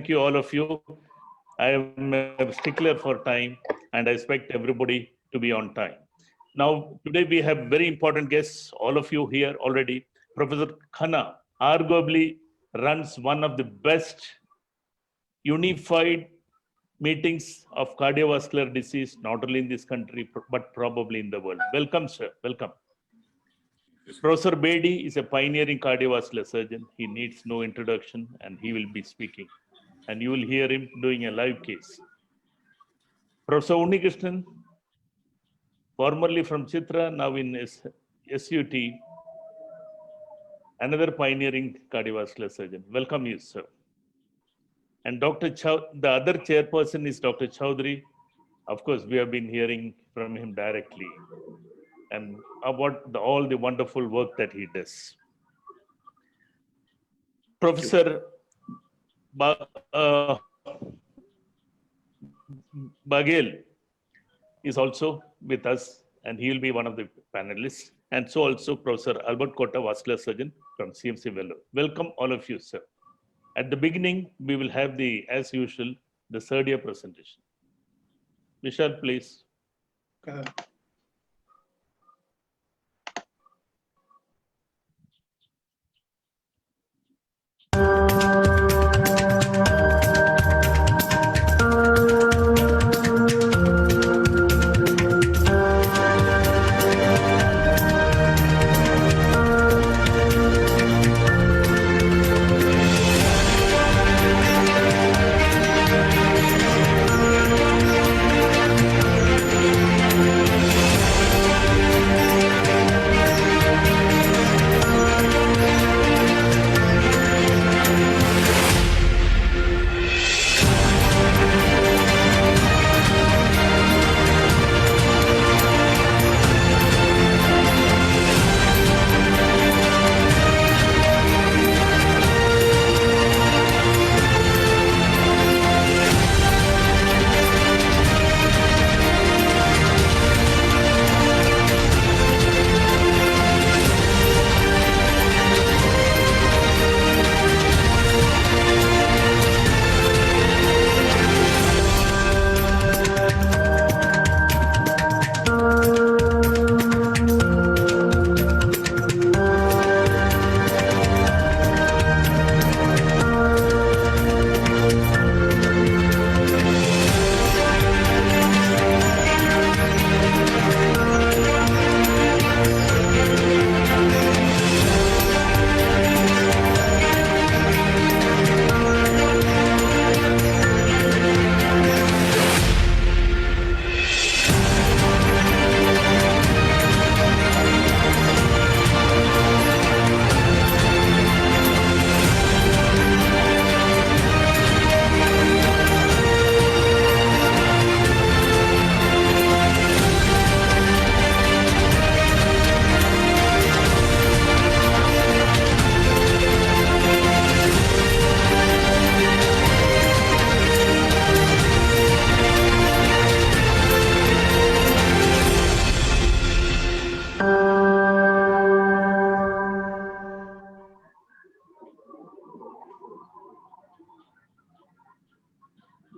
thank you all of you. I am a stickler for time and I expect everybody to be on time. Now, today we have very important guests, all of you here already. Professor Khanna arguably runs one of the best unified meetings of cardiovascular disease, not only in this country, but probably in the world. Welcome, sir. Welcome. Professor Bedi is a pioneering cardiovascular surgeon. He needs no introduction and he will be speaking. And you will hear him doing a live case. Professor Unnikrishnan, formerly from Chitra, now in SUT, another pioneering cardiovascular surgeon. Welcome you, sir. And Dr. The other chairperson is Dr. Chowdhury. Of course, we have been hearing from him directly and about all the wonderful work that he does. Professor Bagel is also with us and he will be one of the panelists. And so also Professor Albert Kota, vascular surgeon from CMC Vellore. Welcome all of you, sir. At the beginning, we will have as usual, the third year presentation. Vishal, please.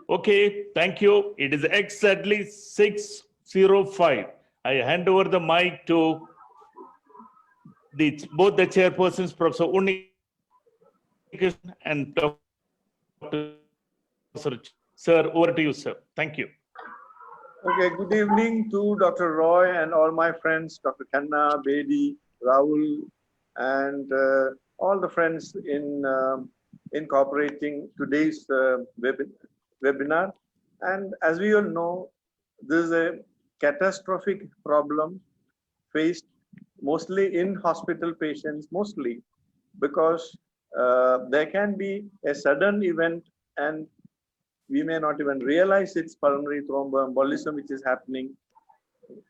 Okay, thank you. It is exactly 6:05. I hand over the mic to both the chairpersons, Professor Unnikrishnan and Dr. Sir, over to you, sir. Thank you. Okay, good evening to Dr. Roy and all my friends, Dr. Khanna, Bedi, Rahul, and all the friends in incorporating today's webinar. And as we all know, this is a catastrophic problem faced mostly in hospital patients, mostly because there can be a sudden event and we may not even realize it's pulmonary thromboembolism which is happening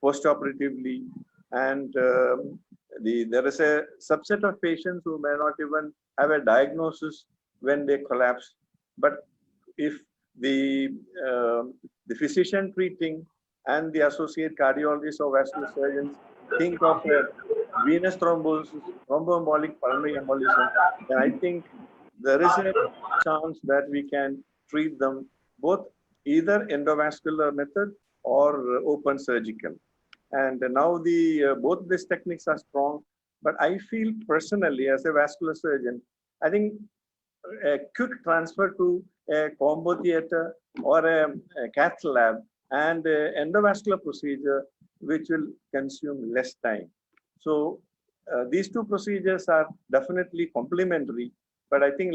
postoperatively, and there is a subset of patients who may not even have a diagnosis when they collapse. But if the physician treating and the associate cardiologists or vascular surgeons think of a venous thrombosis, thromboembolic pulmonary embolism, then I think there is a chance that we can treat them both either endovascular method or open surgical. And now both these techniques are strong, but I feel personally as a vascular surgeon, I think a quick transfer to a combo theater or a cath lab and endovascular procedure, which will consume less time. So these two procedures are definitely complementary, but I think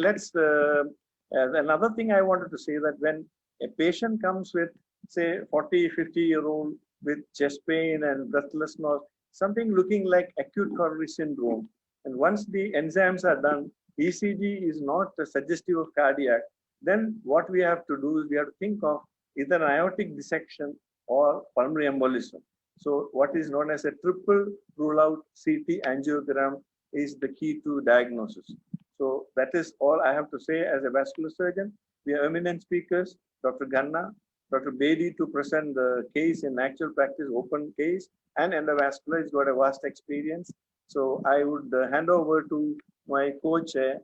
another thing I wanted to say that when a patient comes with, say, 40, 50-year-old with chest pain and breathlessness, something looking like acute coronary syndrome, and once the enzymes are done, ECG is not suggestive of cardiac, then what we have to do is we have to think of either an aortic dissection or pulmonary embolism. So what is known as a triple rule out CT angiogram is the key to diagnosis. So that is all I have to say as a vascular surgeon. We are eminent speakers, Dr. Khanna, Dr. Bedi to present the case in actual practice, open case, and endovascular. He's got a vast experience. So I would hand over to my co-chair,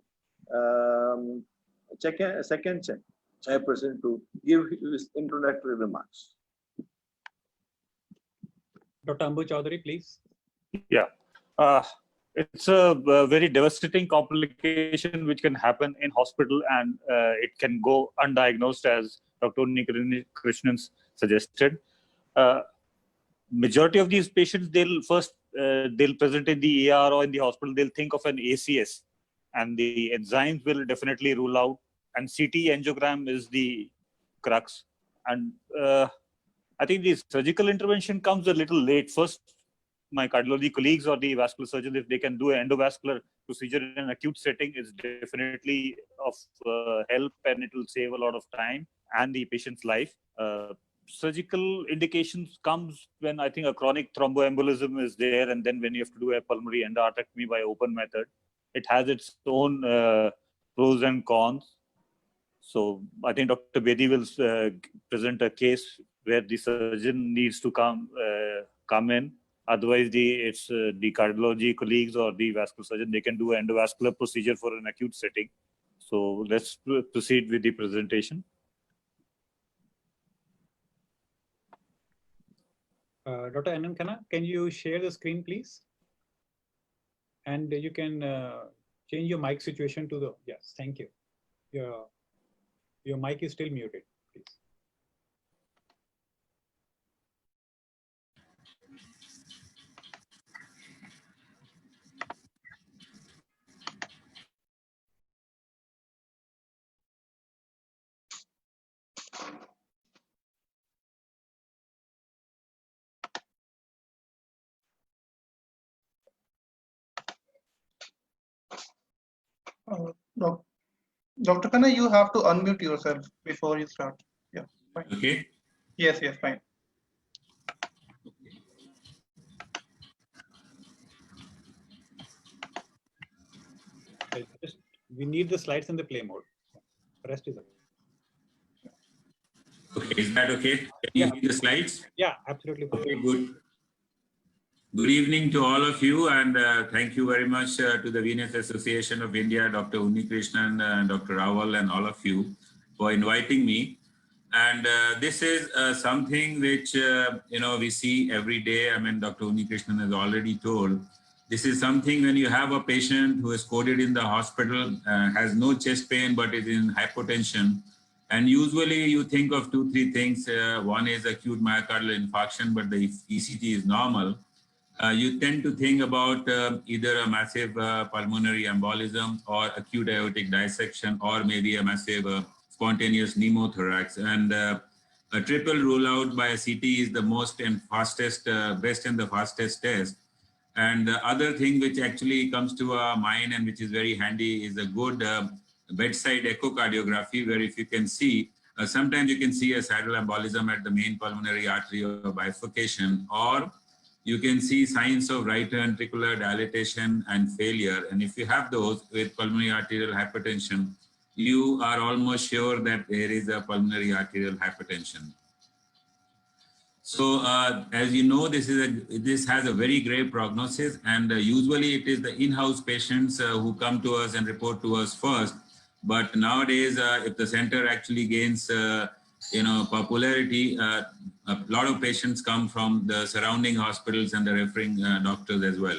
second chairperson to give his introductory remarks. Dr. Ambu Chaudhary, please. Yeah, it's a very devastating complication which can happen in hospital, and it can go undiagnosed, as Dr. Unnikrishnan suggested. Majority of these patients, they'll present in the ER or in the hospital, they'll think of an ACS, and the enzymes will definitely rule out, and CT angiogram is the crux. And I think the surgical intervention comes a little late. First, my cardiology colleagues or the vascular surgeons, if they can do an endovascular procedure in an acute setting, is definitely of help, and it will save a lot of time and the patient's life. Surgical indications comes when I think a chronic thromboembolism is there, and then when you have to do a pulmonary endarterectomy by open method. It has its own pros and cons. So I think Dr. Bedi will present a case where the surgeon needs to come in. Otherwise, the cardiology colleagues or the vascular surgeon, they can do an endovascular procedure for an acute setting. So let's proceed with the presentation. Dr. Anand Khanna, can you share the screen, please? And you can change your mic situation to the, yes, thank you. Your mic is still muted, please. Dr. Khanna, you have to unmute yourself before you start. Yeah, fine. Okay. Yes, fine. We need the slides in the play mode. The rest is okay. Okay, is that okay? Can you see the slides? Yeah, absolutely. Okay, good. Good evening to all of you, and thank you very much to the Venous Association of India, Dr. Unnikrishnan, and Dr. Rawal, and all of you for inviting me. And this is something which, we see every day. I mean, Dr. Unnikrishnan has already told. This is something when you have a patient who is coded in the hospital, has no chest pain, but is in hypotension. And usually you think of 2-3 things. One is acute myocardial infarction, but the ECG is normal. You tend to think about either a massive pulmonary embolism or acute aortic dissection, or maybe a massive spontaneous pneumothorax. And a triple rule out by a CT is the most and fastest, best and the fastest test. And the other thing which actually comes to our mind and which is very handy is a good bedside echocardiography, where if you can see, sometimes you can see a saddle embolism at the main pulmonary artery or bifurcation, or you can see signs of right ventricular dilatation and failure. And if you have those with pulmonary arterial hypertension, you are almost sure that there is a pulmonary arterial hypertension. So as you know, this has a very grave prognosis, and usually it is the in-house patients who come to us and report to us first. But nowadays, if the center actually gains, popularity, a lot of patients come from the surrounding hospitals and the referring doctors as well.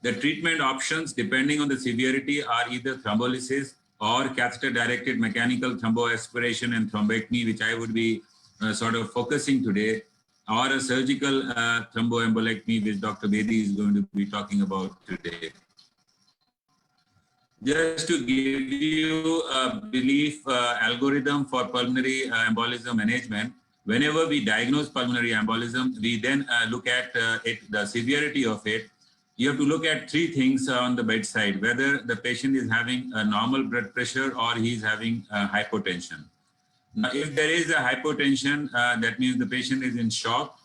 The treatment options, depending on the severity, are either thrombolysis or catheter-directed mechanical thromboaspiration and thrombectomy, which I would be sort of focusing today, or a surgical thromboembolectomy, which Dr. Bedi is going to be talking about today. Just to give you a belief algorithm for pulmonary embolism management, whenever we diagnose pulmonary embolism, we then look at the severity of it. You have to look at three things on the bedside: whether the patient is having a normal blood pressure or he is having hypotension. Now, if there is a hypotension, that means the patient is in shock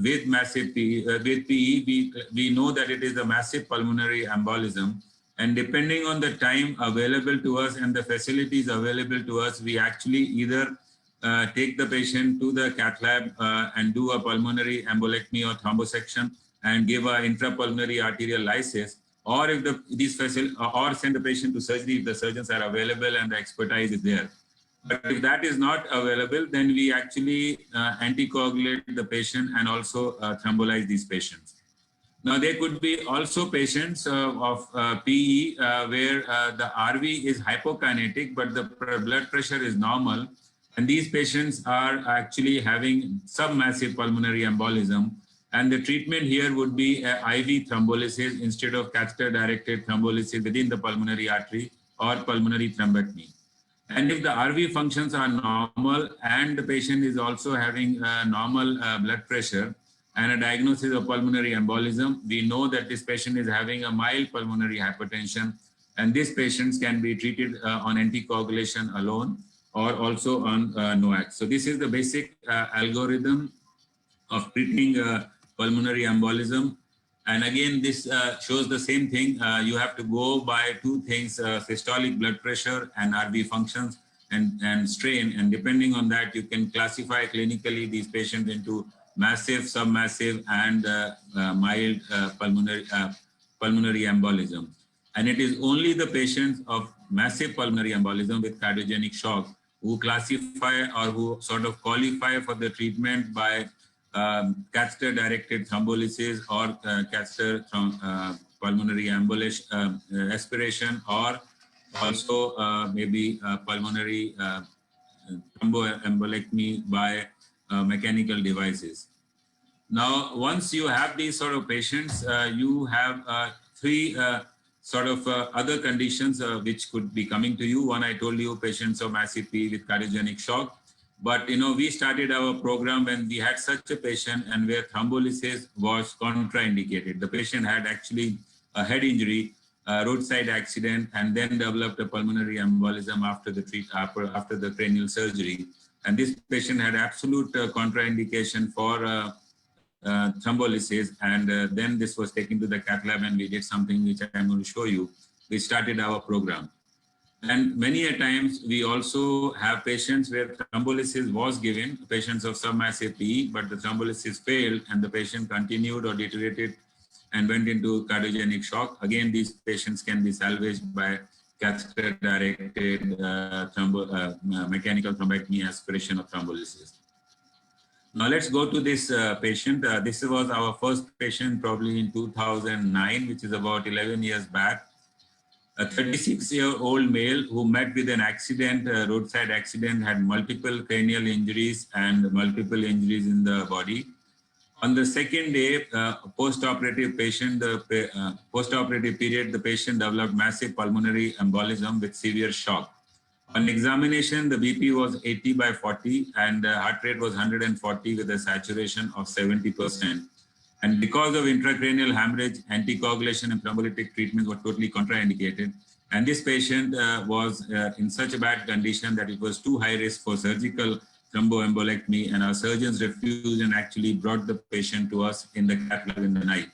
with massive PE. With PE, we know that it is a massive pulmonary embolism. And depending on the time available to us and the facilities available to us, we actually either take the patient to the cath lab and do a pulmonary embolectomy or thrombosection and give an intrapulmonary arterial lysis, or if or send the patient to surgery if the surgeons are available and the expertise is there. But if that is not available, then we actually anticoagulate the patient and also thrombolize these patients. Now, there could be also patients of PE where the RV is hypokinetic, but the blood pressure is normal. And these patients are actually having submassive pulmonary embolism. And the treatment here would be IV thrombolysis instead of catheter-directed thrombolysis within the pulmonary artery or pulmonary thrombectomy. And if the RV functions are normal and the patient is also having normal blood pressure and a diagnosis of pulmonary embolism, we know that this patient is having a mild pulmonary hypertension, and these patients can be treated on anticoagulation alone or also on NOACs. So this is the basic algorithm of treating pulmonary embolism. And again, this shows the same thing. You have to go by two things: systolic blood pressure and RV functions and strain. And depending on that, you can classify clinically these patients into massive, submassive, and mild pulmonary embolism. And it is only the patients of massive pulmonary embolism with cardiogenic shock who classify or who sort of qualify for the treatment by catheter-directed thrombolysis or catheter pulmonary aspiration, or also maybe pulmonary thromboembolectomy by mechanical devices. Now, once you have these sort of patients, you have three sort of other conditions which could be coming to you. One, I told you, patients of massive PE with cardiogenic shock. But, we started our program when we had such a patient and where thrombolysis was contraindicated. The patient had actually a head injury, roadside accident, and then developed a pulmonary embolism after the cranial surgery. And this patient had absolute contraindication for thrombolysis. And then this was taken to the cath lab and we did something which I'm going to show you. We started our program. And many a times we also have patients where thrombolysis was given, patients of submassive PE, but the thrombolysis failed and the patient continued or deteriorated and went into cardiogenic shock. Again, these patients can be salvaged by catheter-directed mechanical thrombectomy, aspiration of thrombolysis. Now let's go to this patient. This was our first patient probably in 2009, which is about 11 years back. A 36-year-old male who met with an accident, roadside accident, had multiple cranial injuries and multiple injuries in the body. On the second day, post-operative period, the patient developed massive pulmonary embolism with severe shock. On examination, the BP was 80/40 and the heart rate was 140 with a saturation of 70%. And because of intracranial hemorrhage, anticoagulation and thrombolytic treatment were totally contraindicated. And this patient was in such a bad condition that it was too high risk for surgical thromboembolectomy, and our surgeons refused and actually brought the patient to us in the cath lab in the night.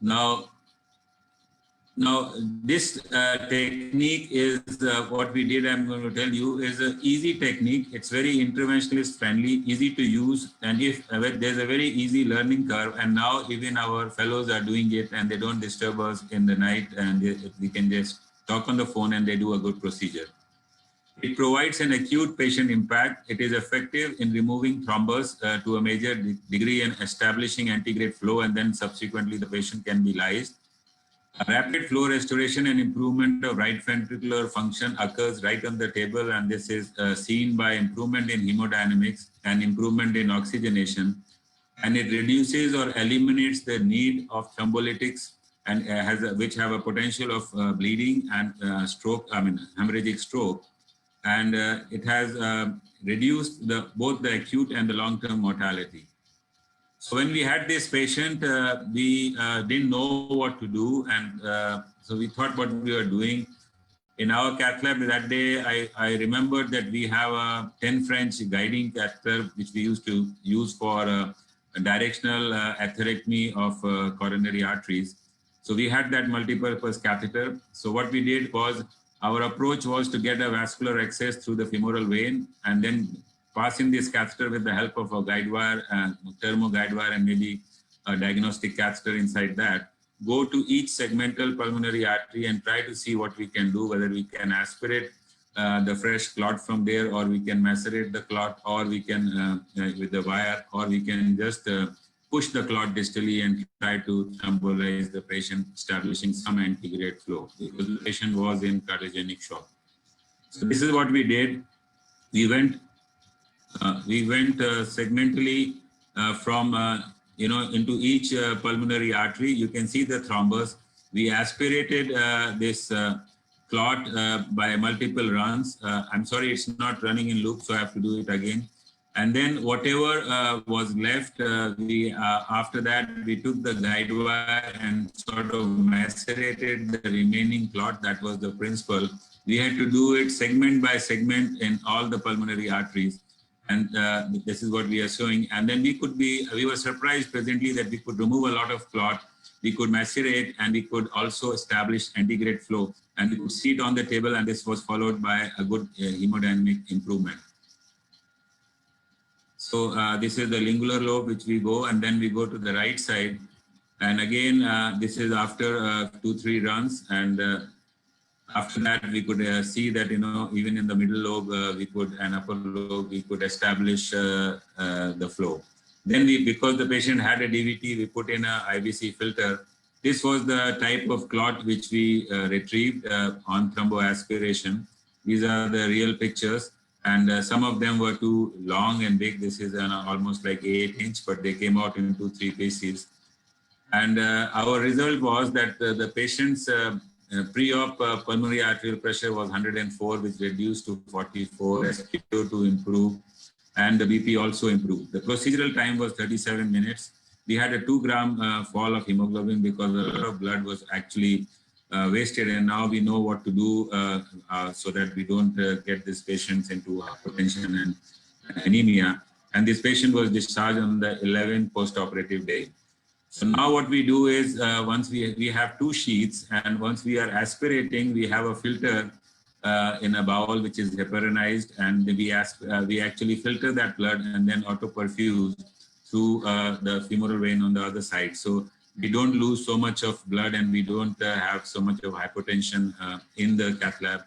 Now this technique is what we did, I'm going to tell you, is an easy technique. It's very interventionalist friendly, easy to use, and if there's a very easy learning curve, and now even our fellows are doing it and they don't disturb us in the night, and we can just talk on the phone and they do a good procedure. It provides an acute patient impact. It is effective in removing thrombus to a major degree and establishing antegrade flow, and then subsequently the patient can be lysed. A rapid flow restoration and improvement of right ventricular function occurs right on the table, and this is seen by improvement in hemodynamics and improvement in oxygenation, and it reduces or eliminates the need of thrombolytics and which have a potential of bleeding and stroke, hemorrhagic stroke. And it has reduced both the acute and the long-term mortality. So when we had this patient, we didn't know what to do, and so we thought what we were doing. In our cath lab that day, I remembered that we have a 10 French guiding catheter, which we used to use for a directional atherectomy of coronary arteries. So we had that multi-purpose catheter. So what we did was, our approach was to get a vascular access through the femoral vein and then pass in this catheter with the help of a guide wire, thermo guide wire, and maybe a diagnostic catheter inside that. Go to each segmental pulmonary artery and try to see what we can do, whether we can aspirate the fresh clot from there, or we can macerate the clot, or we can, with the wire, or we can just push the clot distally and try to embolize the patient, establishing some antegrade flow because the patient was in cardiogenic shock. So this is what we did. We went segmentally from into each pulmonary artery. You can see the thrombus. We aspirated this clot by multiple runs. I'm sorry, it's not running in loop, so I have to do it again. And then whatever was left, after that, we took the guide wire and sort of macerated the remaining clot. That was the principle. We had to do it segment by segment in all the pulmonary arteries. And this is what we are showing. And then we were surprised presently that we could remove a lot of clot. We could macerate, and we could also establish antegrade flow. And we could see it on the table, and this was followed by a good hemodynamic improvement. So this is the lingular lobe, which we go, and then we go to the right side. And again, this is after 2-3 runs. And after that, we could see that, even in the middle lobe, and upper lobe, we could establish the flow. Then because the patient had a DVT, we put in a IVC filter. This was the type of clot which we retrieved on thromboaspiration. These are the real pictures. And some of them were too long and big. This is almost like 8-inch, but they came out in 2-3 pieces. And our result was that the patient's pre-op pulmonary arterial pressure was 104, which reduced to 44, SpO2 improved, and the BP also improved. The procedural time was 37 minutes. We had a 2-gram fall of hemoglobin because a lot of blood was actually wasted, and now we know what to do so that we don't get these patients into hypertension and anemia. And this patient was discharged on the 11th post-operative day. So now what we do is once we have 2 sheets, and once we are aspirating, we have a filter in a bowel which is heparinized, and we actually filter that blood and then auto-perfuse through the femoral vein on the other side. So we don't lose so much of blood, and we don't have so much of hypotension in the cath lab,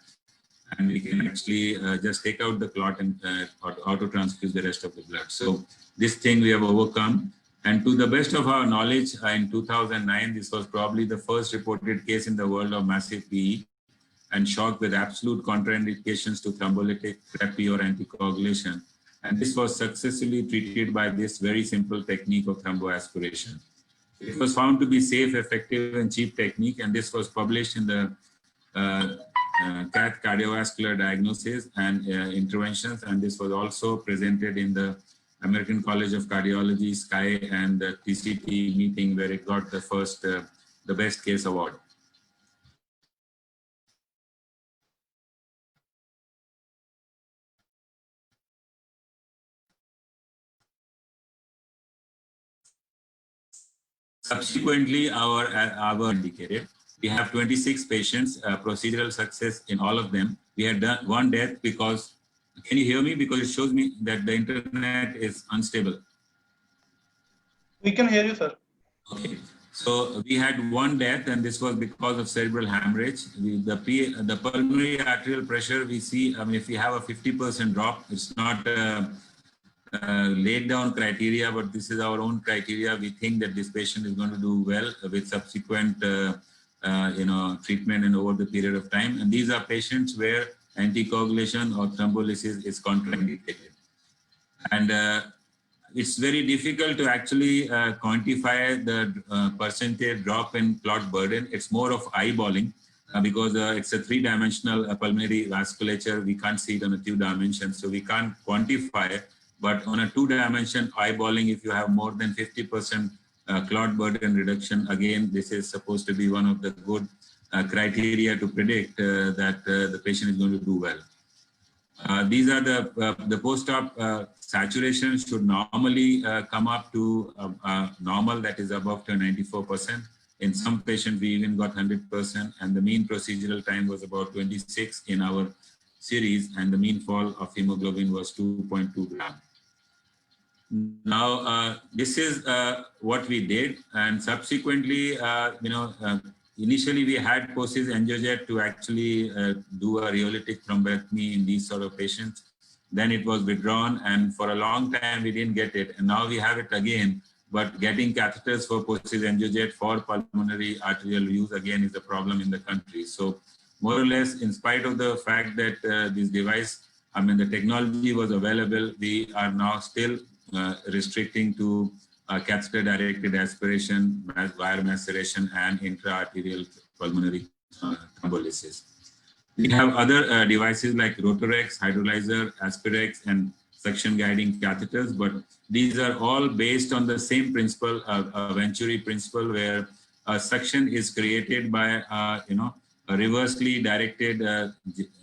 and we can actually just take out the clot and auto-transfuse the rest of the blood. So this thing we have overcome. And to the best of our knowledge, in 2009, this was probably the first reported case in the world of massive PE and shock with absolute contraindications to thrombolytic therapy or anticoagulation. And this was successfully treated by this very simple technique of thromboaspiration. It was found to be safe, effective, and cheap technique, and this was published in the CATH Cardiovascular Diagnosis and Interventions, and this was also presented in the American College of Cardiology, SCAI, and the TCT meeting where it got the first, the best case award. Subsequently, our indicated, we have 26 patients, procedural success in all of them. We had done 1 death because, can you hear me? Because it shows me that the internet is unstable. We can hear you, sir. Okay. So we had one death, and this was because of cerebral hemorrhage. The pulmonary arterial pressure we see, I mean, if we have a 50% drop, it's not laid down criteria, but this is our own criteria. We think that this patient is going to do well with subsequent, treatment and over the period of time. And these are patients where anticoagulation or thrombolysis is contraindicated. And it's very difficult to actually quantify the percentage drop in clot burden. It's more of eyeballing because it's a three-dimensional pulmonary vasculature. We can't see it on a 2 dimensions, so we can't quantify it. But on a 2-dimension eyeballing, if you have more than 50% clot burden reduction, again, this is supposed to be one of the good criteria to predict that the patient is going to do well. These are the post-op saturation should normally come up to normal, that is above to 94%. In some patients, we even got 100%, and the mean procedural time was about 26 in our series, and the mean fall of hemoglobin was 2.2 gram. Now, this is what we did, and subsequently, initially we had POCIS Angiojet to actually do a rheolytic thrombectomy in these sort of patients. Then it was withdrawn, and for a long time we didn't get it, and now we have it again. But getting catheters for POCIS Angiojet for pulmonary arterial use again is a problem in the country. So more or less, in spite of the fact that this device, the technology was available, we are now still restricting to catheter-directed aspiration, wire maceration, and intra-arterial pulmonary thrombolysis. We have other devices like Rotarex, Hydrolyzer, Aspirex, and suction guiding catheters, but these are all based on the same principle, Venturi principle, where suction is created by a reversely directed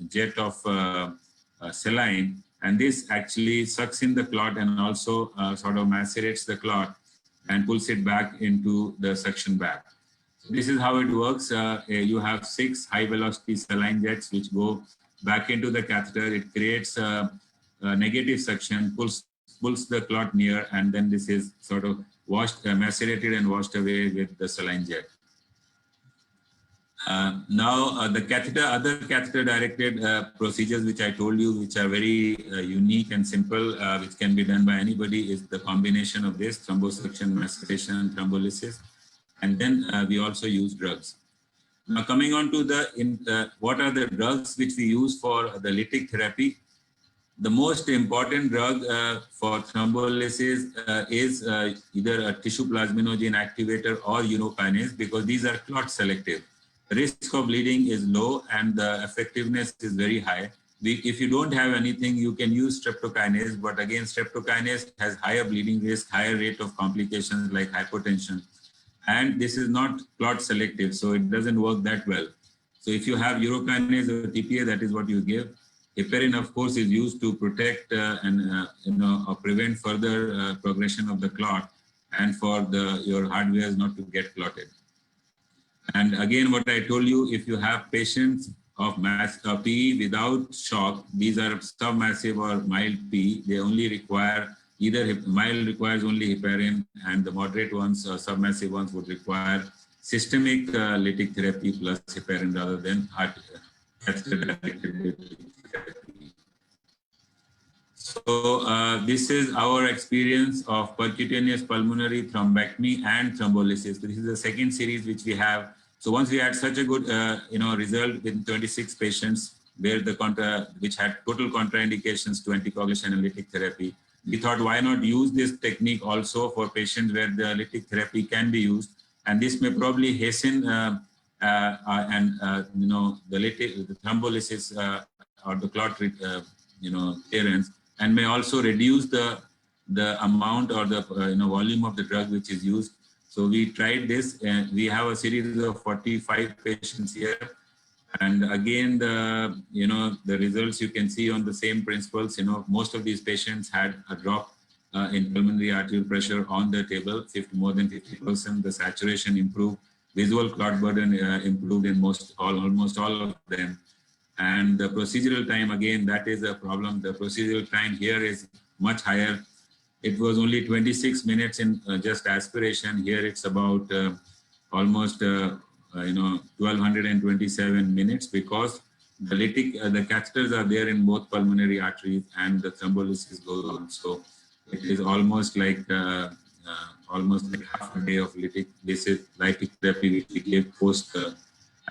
jet of saline, and this actually sucks in the clot and also sort of macerates the clot and pulls it back into the suction bag. So this is how it works. You have 6 high-velocity saline jets which go back into the catheter. It creates a negative suction, pulls the clot near, and then this is sort of macerated and washed away with the saline jet. Now, the other catheter-directed procedures which I told you, which are very unique and simple, which can be done by anybody, is the combination of this, thrombosuction, maceration, thrombolysis, and then we also use drugs. Now, coming on to what are the drugs which we use for the lytic therapy? The most important drug for thrombolysis is either a tissue plasminogen activator or urokinase, because these are clot selective. The risk of bleeding is low and the effectiveness is very high. If you don't have anything, you can use streptokinase, but again, streptokinase has higher bleeding risk, higher rate of complications like hypotension. And this is not clot selective, so it doesn't work that well. So if you have urokinase or TPA, that is what you give. Heparin, of course, is used to protect or prevent further progression of the clot, and for your hardware not to get clotted. And again, what I told you, if you have patients of PE without shock, these are submassive or mild PE, they only require mild requires only heparin, and the moderate ones or submassive ones would require systemic lytic therapy plus heparin rather than catheter-directed therapy. So this is our experience of percutaneous pulmonary thrombectomy and thrombolysis. This is the second series which we have. So once we had such a good result with 26 patients where which had total contraindications to anticoagulation and lytic therapy, we thought, why not use this technique also for patients where the lytic therapy can be used, and this may probably hasten the thrombolysis or the clot clearance, and may also reduce the amount or the volume of the drug which is used. So we tried this, and we have a series of 45 patients here. And again, the results you can see on the same principles. Most of these patients had a drop in pulmonary arterial pressure on the table, more than 50%. The saturation improved, visual clot burden improved in almost all of them. And the procedural time, again, that is a problem. The procedural time here is much higher. It was only 26 minutes in just aspiration. Here it's about almost 1227 minutes, because the the catheters are there in both pulmonary arteries and the thrombolysis goes on. So it is almost like half a day of lytic therapy which we gave post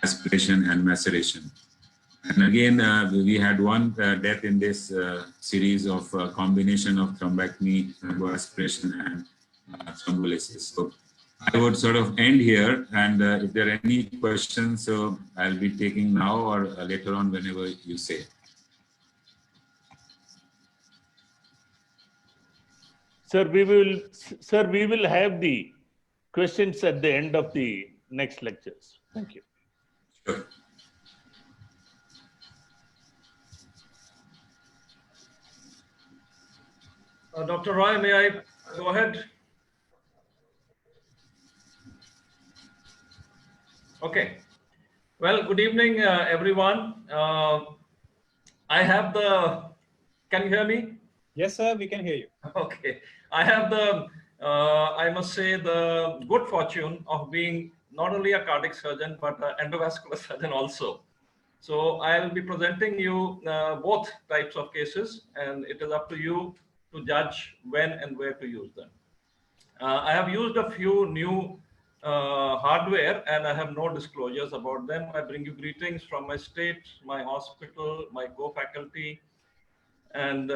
aspiration and maceration. And again, we had one death in this series of combination of thrombectomy, thromboaspiration, and thrombolysis. So I would sort of end here, and if there are any questions, so I'll be taking now or later on, whenever you say. Sir, we will have the questions at the end of the next lectures. Thank you. Sure. Dr. Roy, may I go ahead? Okay. Well, good evening, everyone. I have can you hear me? Yes, sir, we can hear you. Okay. I have I must say, the good fortune of being not only a cardiac surgeon, but an endovascular surgeon also. So I'll be presenting you both types of cases, and it is up to you to judge when and where to use them. I have used a few new hardware, and I have no disclosures about them. I bring you greetings from my state, my hospital, my co-faculty, and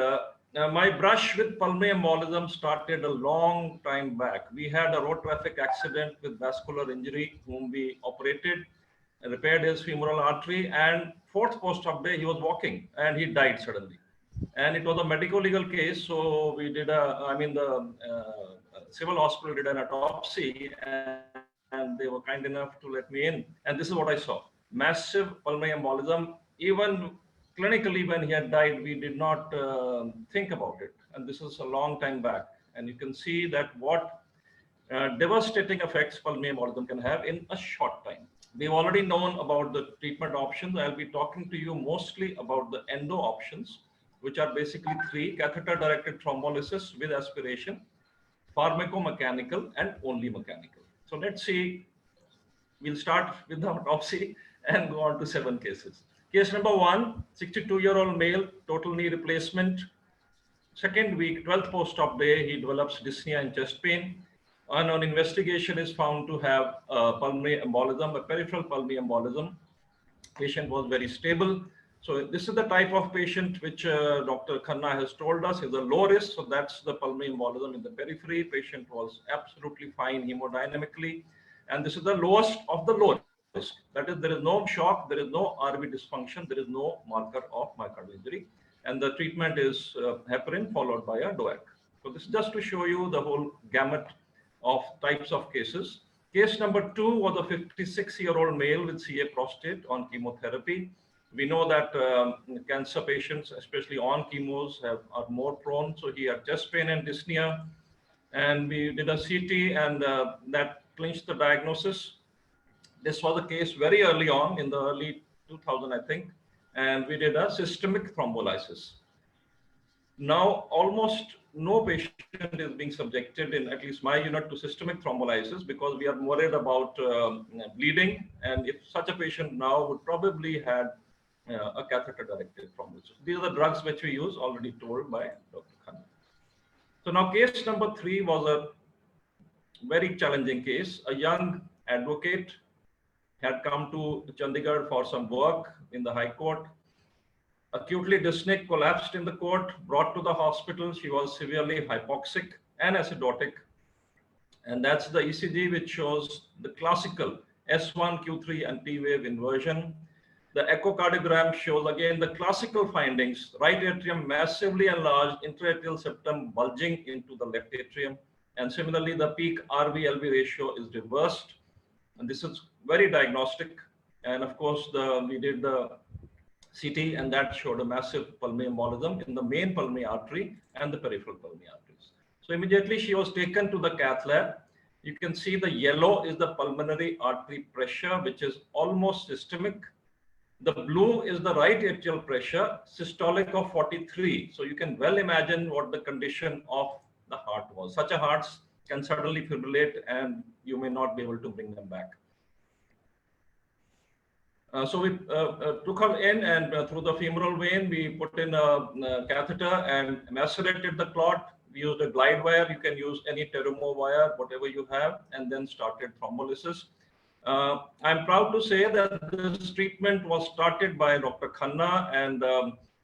my brush with pulmonary embolism started a long time back. We had a road traffic accident with vascular injury, whom we operated, repaired his femoral artery, and fourth post-op day, he was walking and he died suddenly. And it was a medical legal case, so we did the civil hospital did an autopsy, and they were kind enough to let me in. And this is what I saw: massive pulmonary embolism. Even clinically, when he had died, we did not think about it. And this is a long time back. And you can see that what devastating effects pulmonary embolism can have in a short time. We've already known about the treatment options. I'll be talking to you mostly about the endo options, which are basically three: catheter-directed thrombolysis with aspiration, pharmacomechanical, and only mechanical. So let's see. We'll start with the autopsy and go on to 7 cases. Case number 1, 62-year-old male, total knee replacement. Second week, 12th post-op day, he develops dyspnea and chest pain. And on investigation is found to have pulmonary embolism, a peripheral pulmonary embolism. Patient was very stable. So this is the type of patient which Dr. Khanna has told us is a low risk. So that's the pulmonary embolism in the periphery. Patient was absolutely fine hemodynamically. And this is the lowest of the low risk. That is, there is no shock, there is no RV dysfunction, there is no marker of myocardial injury. And the treatment is heparin followed by a DOAC. So this is just to show you the whole gamut of types of cases. Case number 2 was a 56-year-old male with CA prostate on chemotherapy. We know that cancer patients, especially on chemos, are more prone. So he had chest pain and dyspnea. And we did a CT, and that clinched the diagnosis. This was a case very early on in the early 2000, I think. And we did a systemic thrombolysis. Now, almost no patient is being subjected, in at least my unit, to systemic thrombolysis, because we are worried about bleeding. And if such a patient now would probably have a catheter-directed thrombolysis. These are the drugs which we use, already told by Dr. Khanna. So now case number 3 was a very challenging case. A young advocate had come to Chandigarh for some work in the High Court. Acutely dyspneic, collapsed in the court, brought to the hospital. She was severely hypoxic and acidotic. And that's the ECG, which shows the classical S1, Q3, and T wave inversion. The echocardiogram shows again the classical findings: right atrium massively enlarged, intraatrial septum bulging into the left atrium. And similarly, the peak RV-LV ratio is reversed. And this is very diagnostic. And of course, we did the CT, and that showed a massive pulmonary embolism in the main pulmonary artery and the peripheral pulmonary arteries. So immediately she was taken to the cath lab. You can see the yellow is the pulmonary artery pressure, which is almost systemic. The blue is the right atrial pressure, systolic of 43. So you can well imagine what the condition of the heart was. Such a heart can suddenly fibrillate and you may not be able to bring them back. So we took her in, and through the femoral vein, we put in a catheter and macerated the clot. We used a glide wire. You can use any Terumo wire, whatever you have, and then started thrombolysis. I'm proud to say that this treatment was started by Dr. Khanna, and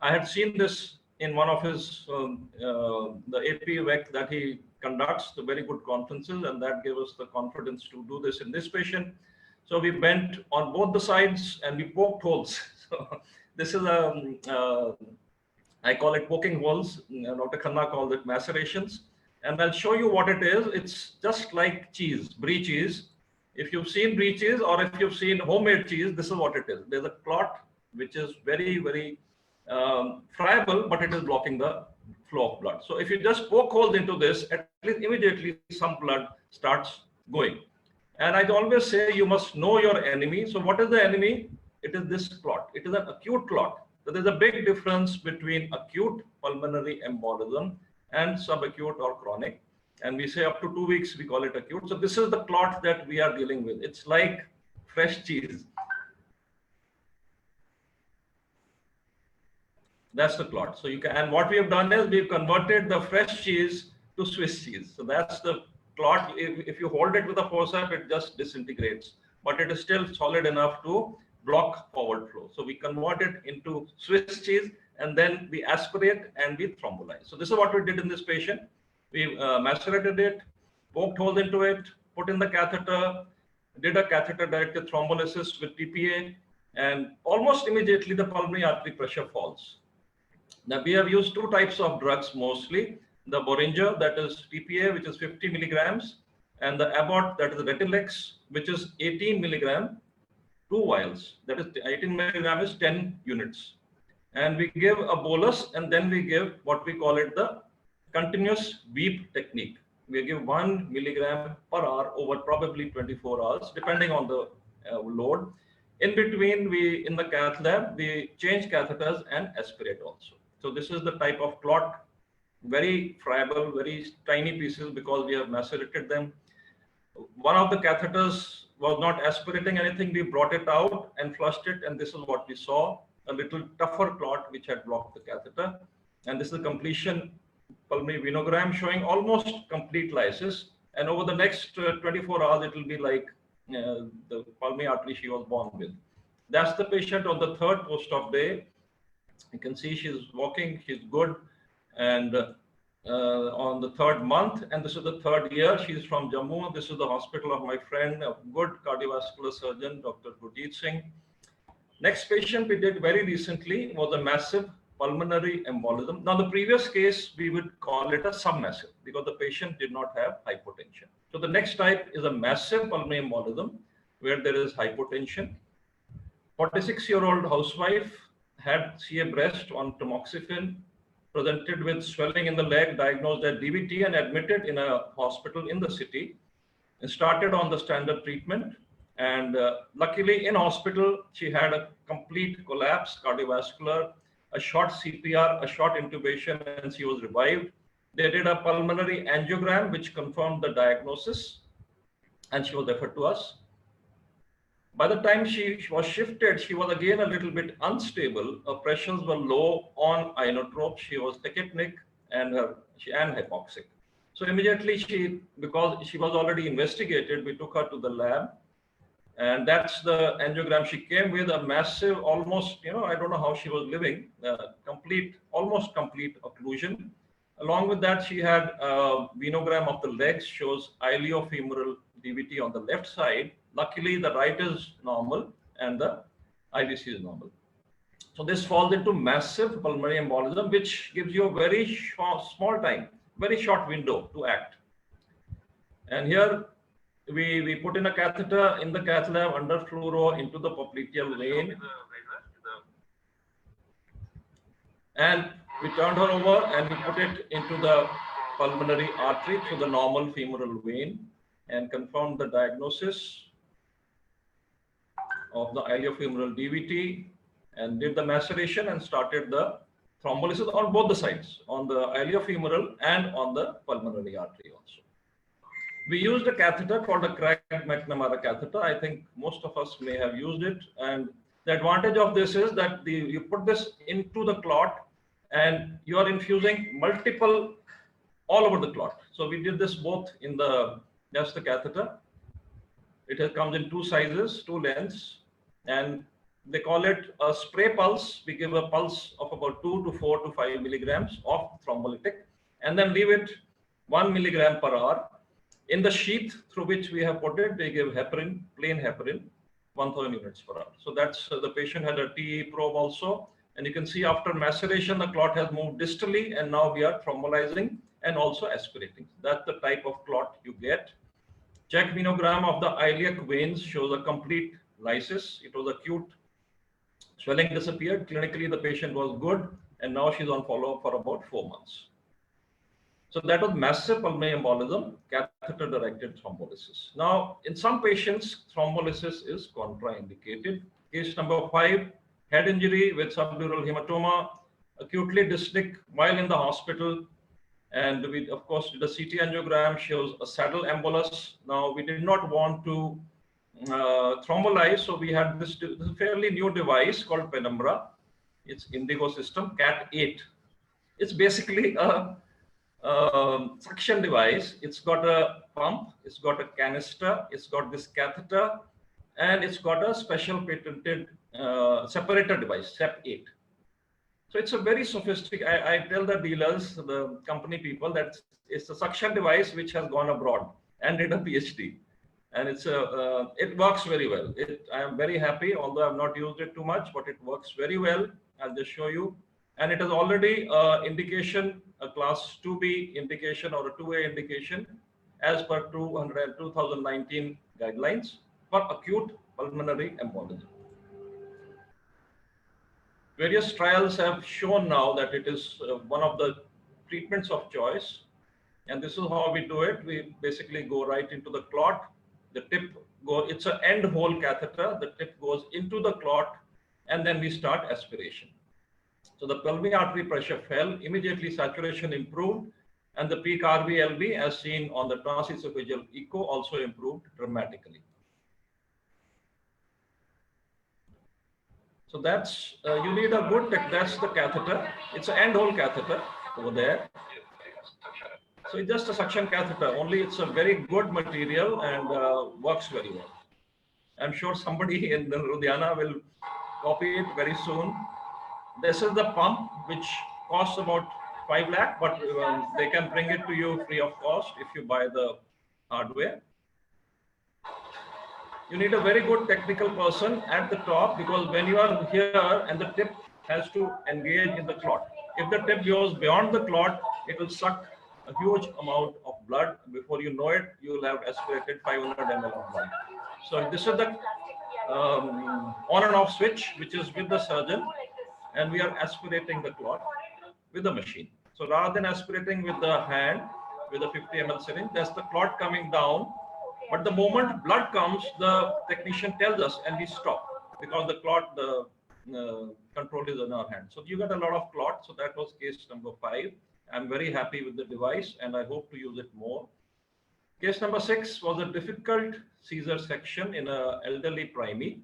I had seen this in one of his, the AP WEC that he conducts, the very good conferences, and that gave us the confidence to do this in this patient. So we bent on both the sides and we poked holes. So this is I call it poking holes. Dr. Khanna called it macerations. And I'll show you what it is. It's just like cheese, brie cheese. If you've seen brie cheese or if you've seen homemade cheese, this is what it is. There's a clot which is very, very friable, but it is blocking the flow of blood. So if you just poke holes into this, at least immediately some blood starts going. And I always say you must know your enemy. So what is the enemy? It is this clot. It is an acute clot. So there's a big difference between acute pulmonary embolism and subacute or chronic. And we say up to 2 weeks, we call it acute. So this is the clot that we are dealing with. It's like fresh cheese. That's the clot. So you can, and what we have done is we've converted the fresh cheese to Swiss cheese. So that's the clot. If you hold it with a forceps, it just disintegrates, but it is still solid enough to block forward flow. So we convert it into Swiss cheese, and then we aspirate and we thrombolize. So this is what we did in this patient. We macerated it, poked holes into it, put in the catheter, did a catheter-directed thrombolysis with TPA, and almost immediately the pulmonary artery pressure falls. Now we have used 2 types of drugs mostly. The Boehringer, that is TPA, which is 50 milligrams, and the Abbott, that is Retilex, which is 18 milligram, 2 vials. That is 18 milligram is 10 units. And we give a bolus, and then we give what we call it the continuous weep technique. We give 1 milligram per hour over probably 24 hours, depending on the load. In between, in the cath lab, we change catheters and aspirate also. So this is the type of clot. Very friable, very tiny pieces because we have macerated them. One of the catheters was not aspirating anything. We brought it out and flushed it, and this is what we saw, a little tougher clot which had blocked the catheter. And this is the completion pulmonary venogram showing almost complete lysis. And over the next 24 hours, it will be like the pulmonary artery she was born with. That's the patient on the 3rd post-op day. You can see she's walking, she's good. And on the 3rd month, and this is the 3rd year, she's from Jammu. This is the hospital of my friend, a good cardiovascular surgeon, Dr. Gurjeet Singh. Next patient we did very recently was a massive pulmonary embolism. Now the previous case, we would call it a submassive because the patient did not have hypotension. So the next type is a massive pulmonary embolism where there is hypotension. 46-year-old housewife had CA breast on tamoxifen, presented with swelling in the leg, diagnosed as DVT, and admitted in a hospital in the city, and started on the standard treatment. And luckily in hospital, she had a complete collapse, cardiovascular, a short CPR, a short intubation, and she was revived. They did a pulmonary angiogram, which confirmed the diagnosis, and she was referred to us. By the time she was shifted, she was again a little bit unstable. Her pressures were low on inotrope. She was tachypneic and hypoxic. So immediately because she was already investigated, we took her to the lab. And that's the angiogram she came with, a massive, almost, I don't know how she was living, almost complete occlusion. Along with that, she had a venogram of the legs, shows iliofemoral DVT on the left side. Luckily, the right is normal and the IVC is normal. So this falls into massive pulmonary embolism, which gives you a very small time, very short window to act. And here we put in a catheter in the cath lab under fluoro into the popliteal vein. And we turned her over and we put it into the pulmonary artery through the normal femoral vein and confirmed the diagnosis of the iliofemoral DVT, and did the maceration and started the thrombolysis on both the sides, on the iliofemoral and on the pulmonary artery also. We used a catheter called a Craig-McNamara catheter. I think most of us may have used it. And the advantage of this is that you put this into the clot and you are infusing multiple all over the clot. So we did this both in that's the catheter. It comes in two sizes, two lengths, and they call it a spray pulse. We give a pulse of about 2 to 4 to 5 milligrams of thrombolytic, and then leave it 1 milligram per hour. In the sheath through which we have put it, they give heparin, plain heparin, 1000 units per hour. So that's the patient had a TE probe also. And you can see after maceration, the clot has moved distally, and now we are thrombolizing and also aspirating. That's the type of clot you get. Check venogram of the iliac veins shows a complete lysis. It was acute. Swelling disappeared. Clinically, the patient was good, and now she's on follow-up for about 4 months. So that was massive pulmonary embolism, catheter-directed thrombolysis. Now, in some patients, thrombolysis is contraindicated. Case number 5, head injury with subdural hematoma, acutely dyspneic while in the hospital. And we, of course, did a CT angiogram, shows a saddle embolus. Now, we did not want to thrombolize, so we had this fairly new device called Penumbra. It's Indigo system, CAT8. It's basically a suction device. It's got a pump, it's got a canister, it's got this catheter, and it's got a special patented separator device, SEP8. So it's a very sophisticated, I tell the dealers, the company people, that it's a suction device which has gone abroad and did a PhD. And it works very well. I am very happy, although I've not used it too much, but it works very well. I'll just show you. And it is already indication, a class 2B indication or a 2A indication as per 2019 guidelines for acute pulmonary embolism. Various trials have shown now that it is one of the treatments of choice. And this is how we do it. We basically go right into the clot. The tip it's an end hole catheter. The tip goes into the clot, and then we start aspiration. So the pulmonary artery pressure fell, immediately saturation improved, and the peak RV/LV as seen on the transesophageal echo also improved dramatically. So that's, you need a good, that's the catheter. It's an end hole catheter over there. So it's just a suction catheter, only it's a very good material and works very well. I'm sure somebody in Ludhiana will copy it very soon. This is the pump, which costs about 5 lakh, but they can bring it to you free of cost if you buy the hardware. You need a very good technical person at the top, because when you are here and the tip has to engage in the clot. If the tip goes beyond the clot, it will suck a huge amount of blood. Before you know it, you will have aspirated 500 ml of blood. So this is the on and off switch, which is with the surgeon, and we are aspirating the clot with the machine. So rather than aspirating with the hand, with a 50 ml syringe, that's the clot coming down. But the moment blood comes, the technician tells us and we stop, because the clot, the control is in our hand. So you got a lot of clot. So that was case number 5. I'm very happy with the device and I hope to use it more. Case number 6 was a difficult Caesar section in an elderly primee.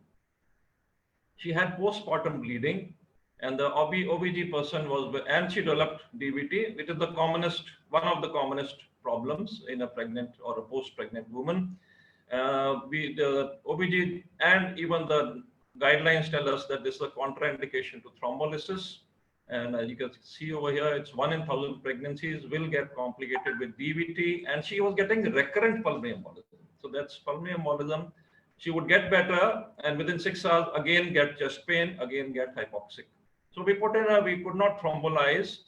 She had postpartum bleeding, and the OBG person was, and she developed DVT, which is the commonest, one of the commonest problems in a pregnant or a post-pregnant woman. The OBG and even the guidelines tell us that this is a contraindication to thrombolysis. And as you can see over here, it's 1 in 1,000 pregnancies will get complicated with DVT, and she was getting recurrent pulmonary embolism. So that's pulmonary embolism. She would get better, and within 6 hours, again get chest pain, again get hypoxic. So we put in we could not thrombolize.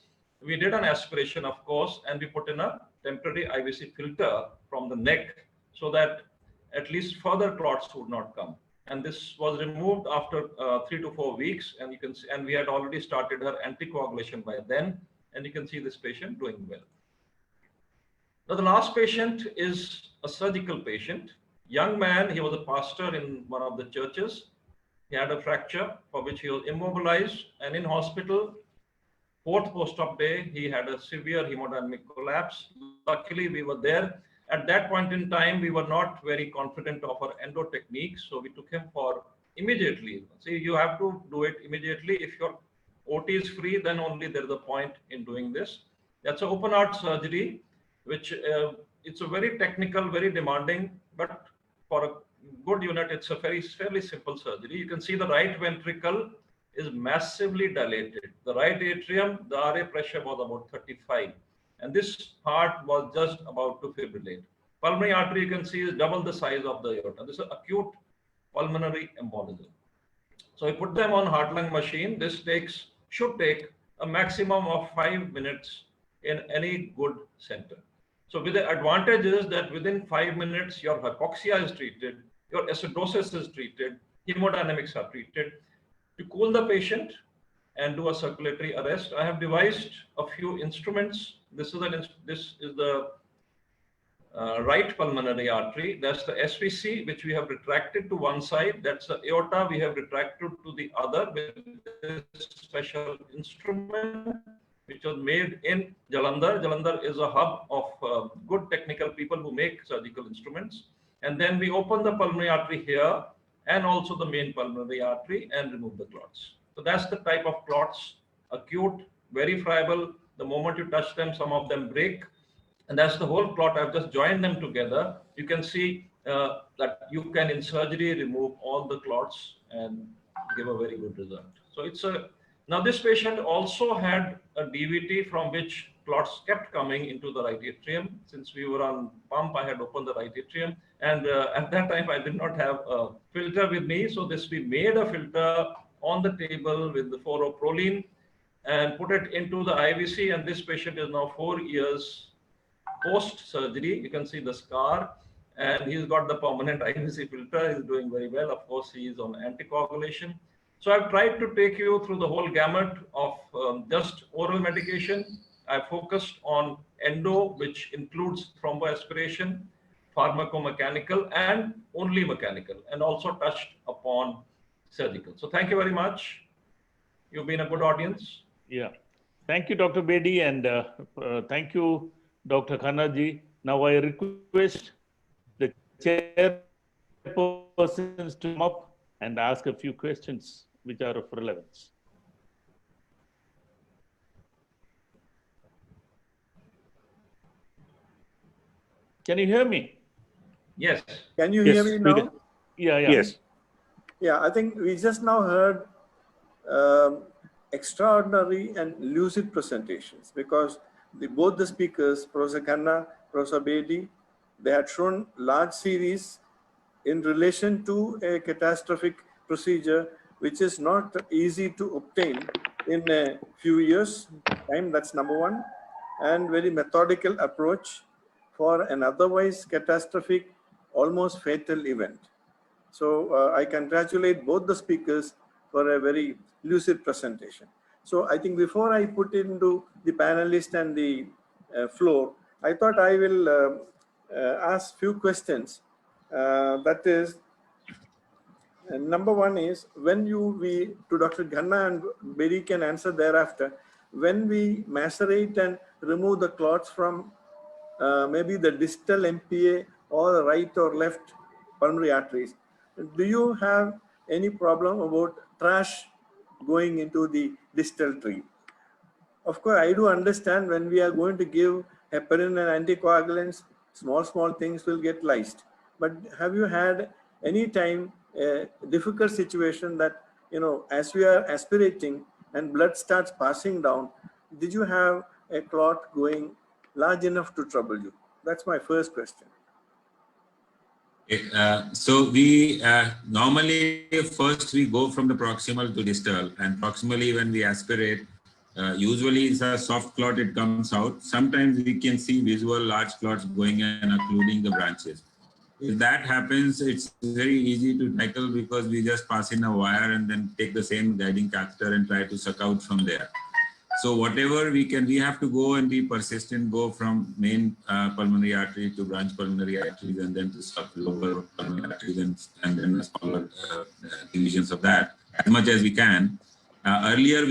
We did an aspiration, of course, and we put in a temporary IVC filter from the neck so that at least further clots would not come. And this was removed after 3 to 4 weeks, and you can see, and we had already started her anticoagulation by then, and you can see this patient doing well. Now the last patient is a surgical patient, young man. He was a pastor in one of the churches. He had a fracture for which he was immobilized, and in hospital, 4th post-op day, he had a severe hemodynamic collapse. Luckily, we were there. At that point in time, we were not very confident of our endo technique, so we took him for immediately. See, you have to do it immediately. If your OT is free, then only there is a point in doing this. That's an open heart surgery, which it's a very technical, very demanding, but for a good unit, it's a fairly simple surgery. You can see the right ventricle is massively dilated. The right atrium, the RA pressure was about 35. And this heart was just about to fibrillate. Pulmonary artery, you can see, is double the size of the aorta. This is acute pulmonary embolism. So we put them on heart-lung machine. This should take a maximum of 5 minutes in any good center. So with the advantage is that within 5 minutes, your hypoxia is treated, your acidosis is treated, hemodynamics are treated. To cool the patient and do a circulatory arrest, I have devised a few instruments. This is the right pulmonary artery. That's the SVC, which we have retracted to one side. That's the aorta we have retracted to the other with this special instrument, which was made in Jalandhar. Jalandhar is a hub of good technical people who make surgical instruments. And then we open the pulmonary artery here and also the main pulmonary artery and remove the clots. So that's the type of clots, acute, very friable. The moment you touch them, some of them break. And that's the whole clot. I've just joined them together. You can see that you can in surgery remove all the clots and give a very good result. So now this patient also had a DVT from which clots kept coming into the right atrium. Since we were on pump, I had opened the right atrium. And at that time, I did not have a filter with me. So we made a filter on the table with the 4-Proline and put it into the IVC. And this patient is now 4 years post-surgery. You can see the scar. And he's got the permanent IVC filter. He's doing very well. Of course, he is on anticoagulation. So I've tried to take you through the whole gamut of just oral medication. I focused on endo, which includes thromboaspiration, pharmacomechanical, and only mechanical, and also touched upon surgical. So thank you very much. You've been a good audience. Yeah. Thank you, Dr. Bedi, and thank you, Dr. Khanna ji. Now I request the chairpersons to come up and ask a few questions which are of relevance. Can you hear me? Yes. Can you Yes, hear me we now? can. Yeah. Yes. Yeah, I think we just now heard extraordinary and lucid presentations because both the speakers, Professor Khanna, Professor Bedi, they had shown large series in relation to a catastrophic procedure which is not easy to obtain in a few years time. That's number one. And very methodical approach for an otherwise catastrophic, almost fatal event. So I congratulate both the speakers for a very lucid presentation. So I think before I put into the panelists and the floor, I thought I will ask few questions. That is, number one is when to Dr. Khanna and Bedi can answer thereafter, when we macerate and remove the clots from maybe the distal MPA or the right or left pulmonary arteries, do you have any problem about trash going into the distal tree? Of course, I do understand when we are going to give heparin and anticoagulants, small things will get lysed. But have you had any time a difficult situation that, as we are aspirating and blood starts passing down, did you have a clot going large enough to trouble you? That's my first question. So we normally first we go from the proximal to distal, and proximally when we aspirate, usually it's a soft clot, it comes out. Sometimes we can see visual large clots going in, including the branches. If that happens, it's very easy to tackle because we just pass in a wire and then take the same guiding catheter and try to suck out from there. So whatever we can, we have to go and be persistent, go from main pulmonary artery to branch pulmonary arteries and then to lower pulmonary arteries and then smaller divisions of that as much as we can. Earlier,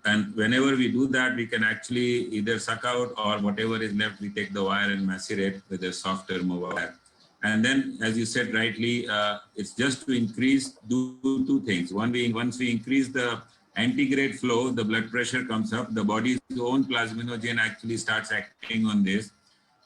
and whenever we do that, we can actually either suck out or whatever is left, we take the wire and macerate with a softer wire. And then, as you said rightly, it's just to increase, do two things. One, once we increase the antegrade flow, the blood pressure comes up, the body's own plasminogen actually starts acting on this.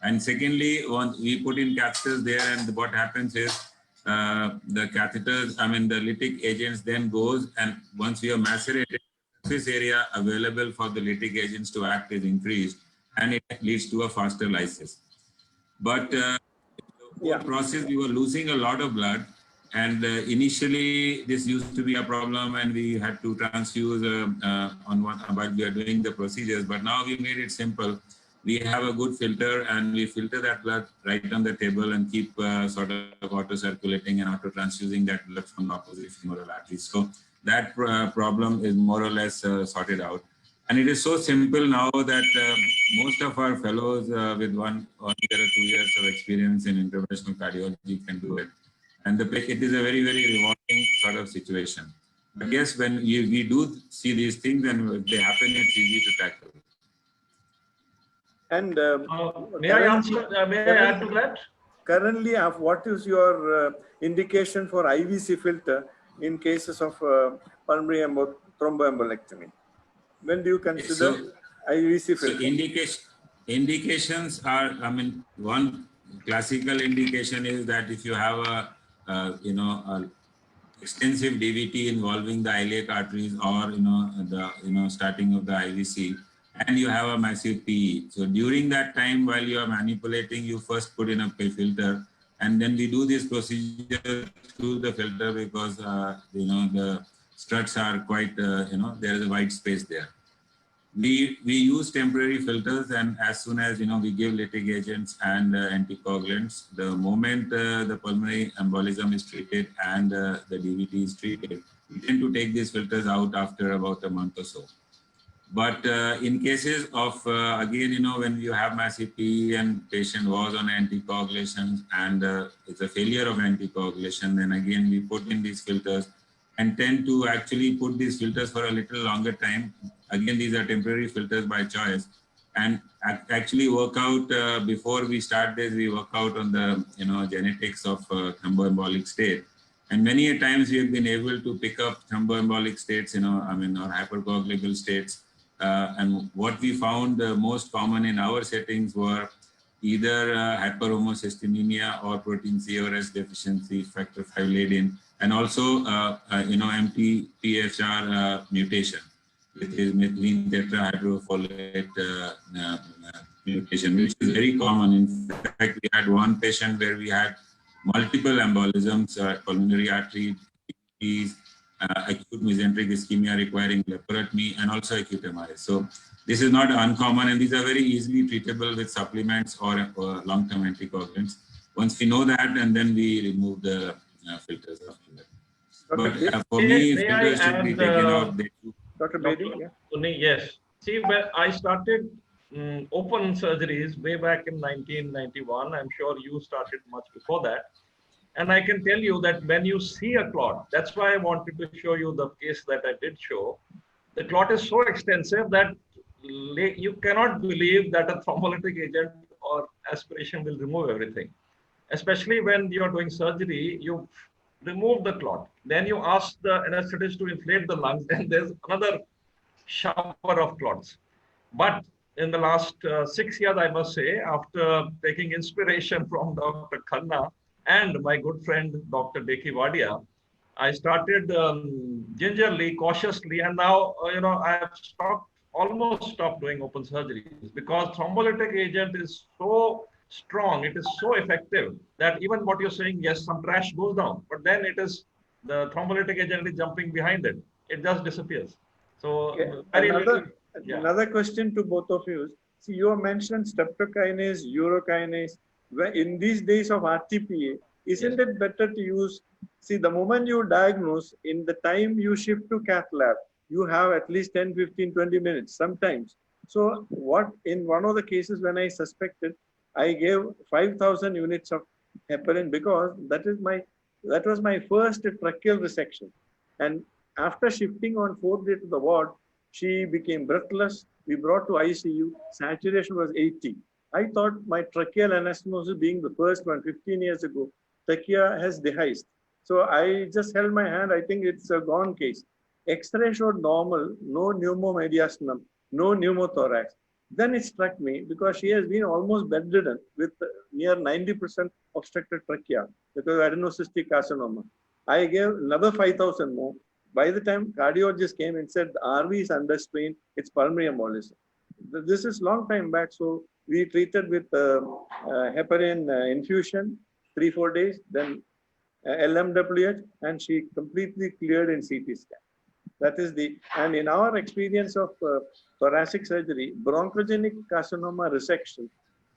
And secondly, once we put in catheters there, and what happens is the catheters, the lytic agents then goes, and once we have macerated, surface area available for the lytic agents to act is increased, and it leads to a faster lysis. But the process, we were losing a lot of blood, and initially this used to be a problem, and we had to transfuse on one, but we are doing the procedures. But now we made it simple. We have a good filter, and we filter that blood right on the table and keep sort of auto-circulating and auto-transfusing that blood from the opposite femoral artery. So that problem is more or less sorted out. And it is so simple now that most of our fellows with 1 year or 2 years of experience in interventional cardiology can do it. And it is a very, very rewarding sort of situation. But yes, when we do see these things and they happen, it's easy to tackle. And may I answer? May I add to that? Currently, what is your indication for IVC filter in cases of pulmonary thromboembolectomy? When do you consider IVC filter? So indications are, one classical indication is that if you have a extensive DVT involving the iliac arteries or the starting of the IVC, and you have a massive PE. So during that time, while you are manipulating, you first put in a filter, and then we do this procedure through the filter because the struts are quite there is a wide space there. We use temporary filters, and as soon as we give lytic agents and anticoagulants, the moment the pulmonary embolism is treated and the DVT is treated, we tend to take these filters out after about a month or so. But in cases of, again, when you have massive PE and patient was on anticoagulations and it's a failure of anticoagulation, then again, we put in these filters and tend to actually put these filters for a little longer time. Again, these are temporary filters by choice, and actually work out before we start this, we work out on the, genetics of thromboembolic state. And many a times we have been able to pick up thromboembolic states, or hypercoagulable states. And what we found most common in our settings were either hyperhomocystinemia or protein C or S deficiency, factor V Leiden, and also MTPHR mutation, which is methylene tetrahydrofolate mutation, which is very common. In fact, we had one patient where we had multiple embolisms, pulmonary artery disease, acute mesenteric ischemia requiring laparotomy, and also acute MI. So this is not uncommon, and these are very easily treatable with supplements or long-term anticoagulants. Once we know that, and then we remove the filters after that. But for me, filters should be taken out. Dr. Bedi? Yes. See, when I started open surgeries way back in 1991, I'm sure you started much before that. And I can tell you that when you see a clot, that's why I wanted to show you the case that I did show. The clot is so extensive that you cannot believe that a thrombolytic agent or aspiration will remove everything. Especially when you are doing surgery, you remove the clot. Then you ask the anesthetist to inflate the lungs, and there's another shower of clots. But in the last 6 years, I must say, after taking inspiration from Dr. Khanna and my good friend, Dr. Dekhi Wadia, I started gingerly, cautiously, and now, I have almost stopped doing open surgeries because thrombolytic agent is so strong, it is so effective that even what you're saying, yes, some trash goes down, but then it is the thrombolytic agent is jumping behind it. It just disappears. So another question to both of you. See, you have mentioned streptokinase, urokinase. In these days of RTPA, isn't it better to use, see, the moment you diagnose, in the time you shift to cath lab, you have at least 10, 15, 20 minutes sometimes. So in one of the cases when I suspected, I gave 5,000 units of heparin because that was my first tracheal resection. And After shifting on 4th day to the ward, she became breathless. We brought to ICU. Saturation was 80. I thought my tracheal anastomosis being the first one 15 years ago, trachea has dehisced. So I just held my hand. I think it's a gone case. X-ray showed normal, no pneumomediastinum, no pneumothorax. Then it struck me because she has been almost bedridden with near 90% obstructed trachea because of adenocystic carcinoma. I gave another 5,000 more. By the time cardiologist came and said the RV is under strain, it's pulmonary embolism. This is long time back, so we treated with heparin infusion, 3-4 days, then LMWH, and she completely cleared in CT scan. That is and in our experience of thoracic surgery, bronchogenic carcinoma resection,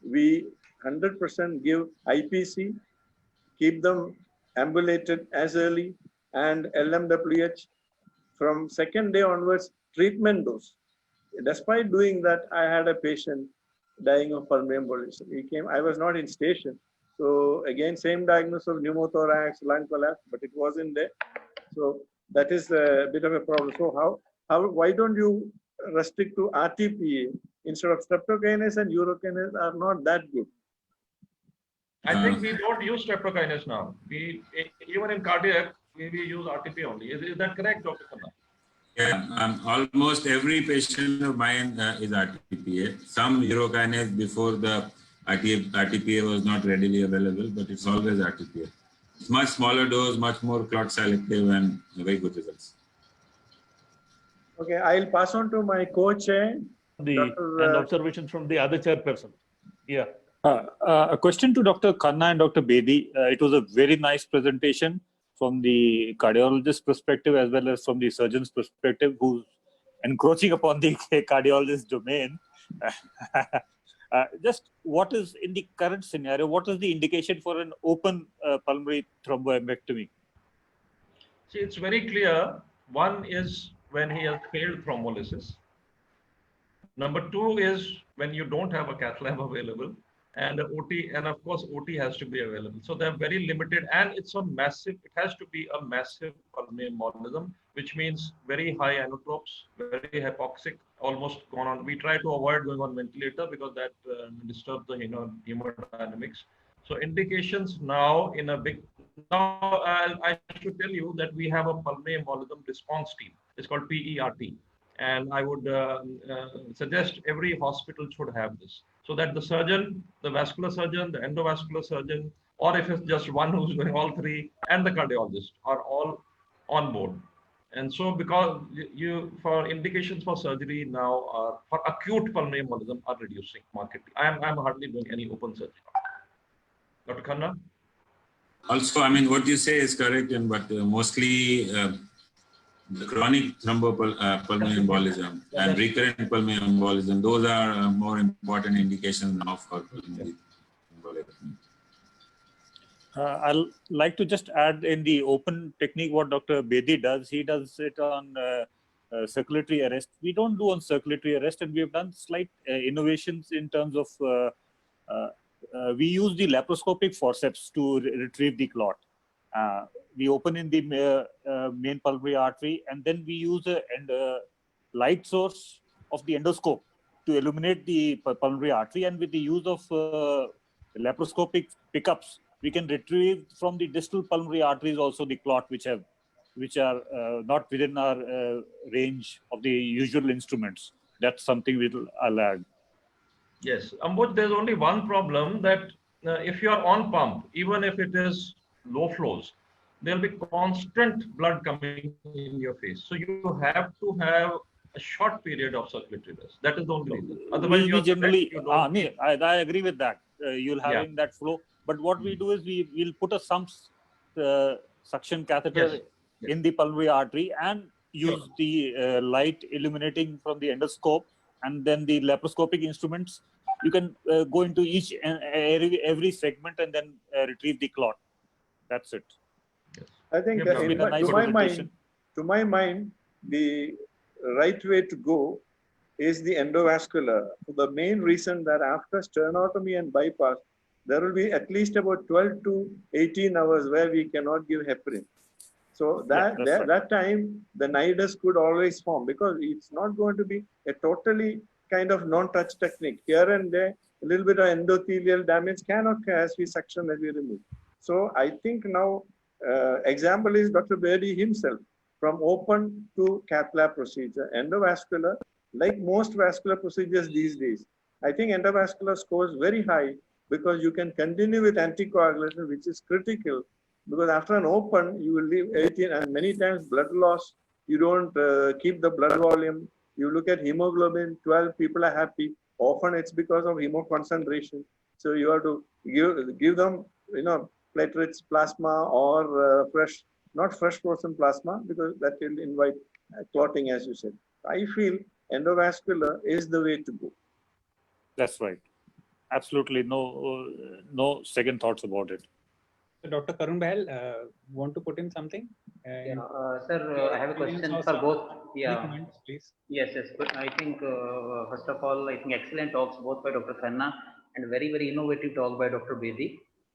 we 100% give IPC, keep them ambulated as early, and LMWH from second day onwards, treatment dose. Despite doing that, I had a patient dying of pulmonary embolism. He came, I was not in station. So again, same diagnosis of pneumothorax, lung collapse, but it wasn't there. So that is a bit of a problem. So why don't you restrict to RTPA instead of streptokinase and urokinase are not that good? I think we don't use streptokinase now. We even in cardiac, we use RTP only. Is that correct, Dr. Khanna? Yeah, almost every patient of mine is RTPA. Some urokinase before the RTPA was not readily available, but it's always RTPA. It's much smaller dose, much more clot selective, and very good results. Okay, I'll pass on to my co-chair. And observations from the other chairperson. Yeah. A question to Dr. Khanna and Dr. Bedi. It was a very nice presentation from the cardiologist perspective as well as from the surgeon's perspective, who's encroaching upon the cardiologist domain. Just what is in the current scenario, what is the indication for an open pulmonary thromboembectomy? See, it's very clear. One is when he has failed thrombolysis. Number two is when you don't have a cath lab available, and OT, and of course OT has to be available. So they're very limited, and it's a massive, it has to be a massive pulmonary embolism, which means very high anotropes, very hypoxic, almost gone on. We try to avoid going on ventilator because that disturbs the hemodynamics. So indications now in a big, now I should tell you that we have a pulmonary embolism response team. It's called PERT. And I would suggest every hospital should have this, so that the surgeon, the vascular surgeon, the endovascular surgeon, or if it's just one who's doing all three, and the cardiologist are all on board. And so because for indications for surgery now are, for acute pulmonary embolism are reducing markedly. I'm hardly doing any open surgery. Dr. Khanna? Also, I mean, what you say is correct, but mostly the chronic pulmonary embolism and recurrent pulmonary embolism, those are more important indications now for pulmonary embolism. I'll like to just add in the open technique what Dr. Bedi does. He does it on circulatory arrest. We don't do on circulatory arrest, and we have done slight innovations in terms of we use the laparoscopic forceps to retrieve the clot. We open in the main pulmonary artery, and then we use a light source of the endoscope to illuminate the pulmonary artery. And with the use of laparoscopic pickups, we can retrieve from the distal pulmonary arteries also the clot which are not within our range of the usual instruments. That's something I'll add. Yes, Amboj, there's only one problem that if you are on pump, even if it is low flows, there'll be constant blood coming in your face. So you have to have a short period of circulatory rest. That is the only reason. Otherwise, we generally, I agree with that. You'll having that flow. But what we do is we'll put a sump suction catheter in the pulmonary artery and use the light illuminating from the endoscope, and then the laparoscopic instruments. You can go into each and every segment and then retrieve the clot. That's it. I think to my mind, the right way to go is the endovascular. For the main reason that after sternotomy and bypass, there will be at least about 12 to 18 hours where we cannot give heparin. So Yeah, that's right. that time the nidus could always form, because it's not going to be a totally kind of non-touch technique. Here and there, a little bit of endothelial damage can occur as we suction, as we remove. So I think now example is Dr. Bedi himself, from open to cath lab procedure, endovascular, like most vascular procedures these days. I think endovascular scores very high because you can continue with anticoagulation, which is critical, because after an open, you will leave 18, and many times blood loss, you don't keep the blood volume. You look at hemoglobin, 12 people are happy. Often it's because of hemoconcentration. So you have to give them, platelets, plasma, or not fresh frozen plasma, because that will invite clotting, as you said. I feel endovascular is the way to go. That's right. Absolutely no second thoughts about it. So Dr. Karun Bahal, want to put in something? Sir, I have a question for both. Any Yeah. comments, please? Yes, yes. But I think, first of all, I think excellent talks both by Dr. Khanna and very, very innovative talk by Dr. Bedi.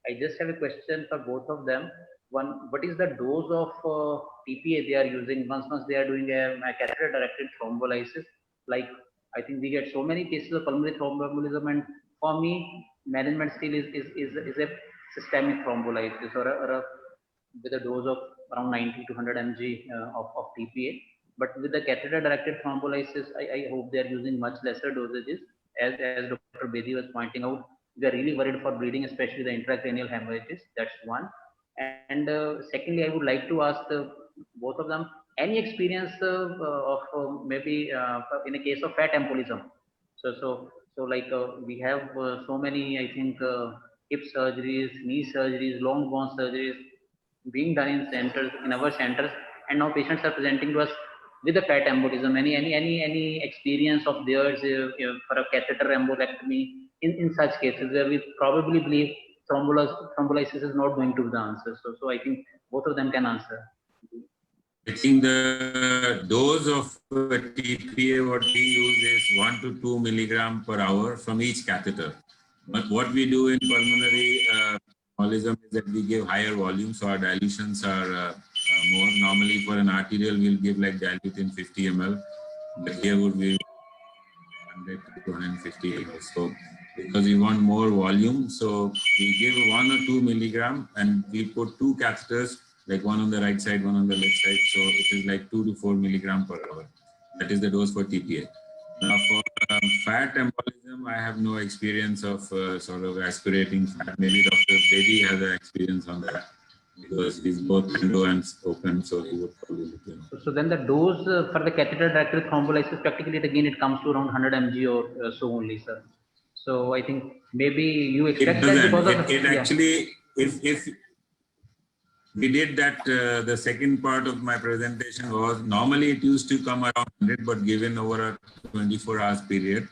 I just have a question for both of them. One, what is the dose of TPA they are using once they are doing a catheter-directed thrombolysis? Like, I think we get so many cases of pulmonary thromboembolism, and for me, management still is a systemic thrombolysis or with a dose of around 90 to 100 mg of TPA. But with the catheter-directed thrombolysis, I hope they are using much lesser dosages. As Dr. Bedi was pointing out, we are really worried for bleeding, especially the intracranial hemorrhages. That's one. And secondly, I would like to ask both of them, any experience of maybe in a case of fat embolism? So like we have so many, I think, hip surgeries, knee surgeries, long bone surgeries being done in centers, in our centers, and now patients are presenting to us with a fat embolism. Any experience of theirs for a catheter embolectomy in such cases where we probably believe thrombolysis is not going to be the answer. So I think both of them can answer. I think the dose of TPA what we use is 1 to 2 milligram per hour from each catheter. But what we do in pulmonary embolism is that we give higher volume, so our dilutions are more. Normally for an arterial, we'll give like dilute in 50 ml, but here would be 100 to 150 or so, because we want more volume. So we give 1 or 2 milligram, and we put 2 catheters, like one on the right side, one on the left side. So it is like 2 to 4 milligram per hour. That is the dose for TPA. Now for fat embolism, I have no experience of sort of aspirating fat. Maybe Dr. Bedi has an experience on that, because he's both endo and open, so he would probably let you know. So then the dose for the catheter-directed thrombolysis, practically again it comes to around 100 mg or so only, sir. So I think maybe you expect that because of it actually, if we did that, the second part of my presentation was, normally it used to come around 100, but given over a 24 hours period,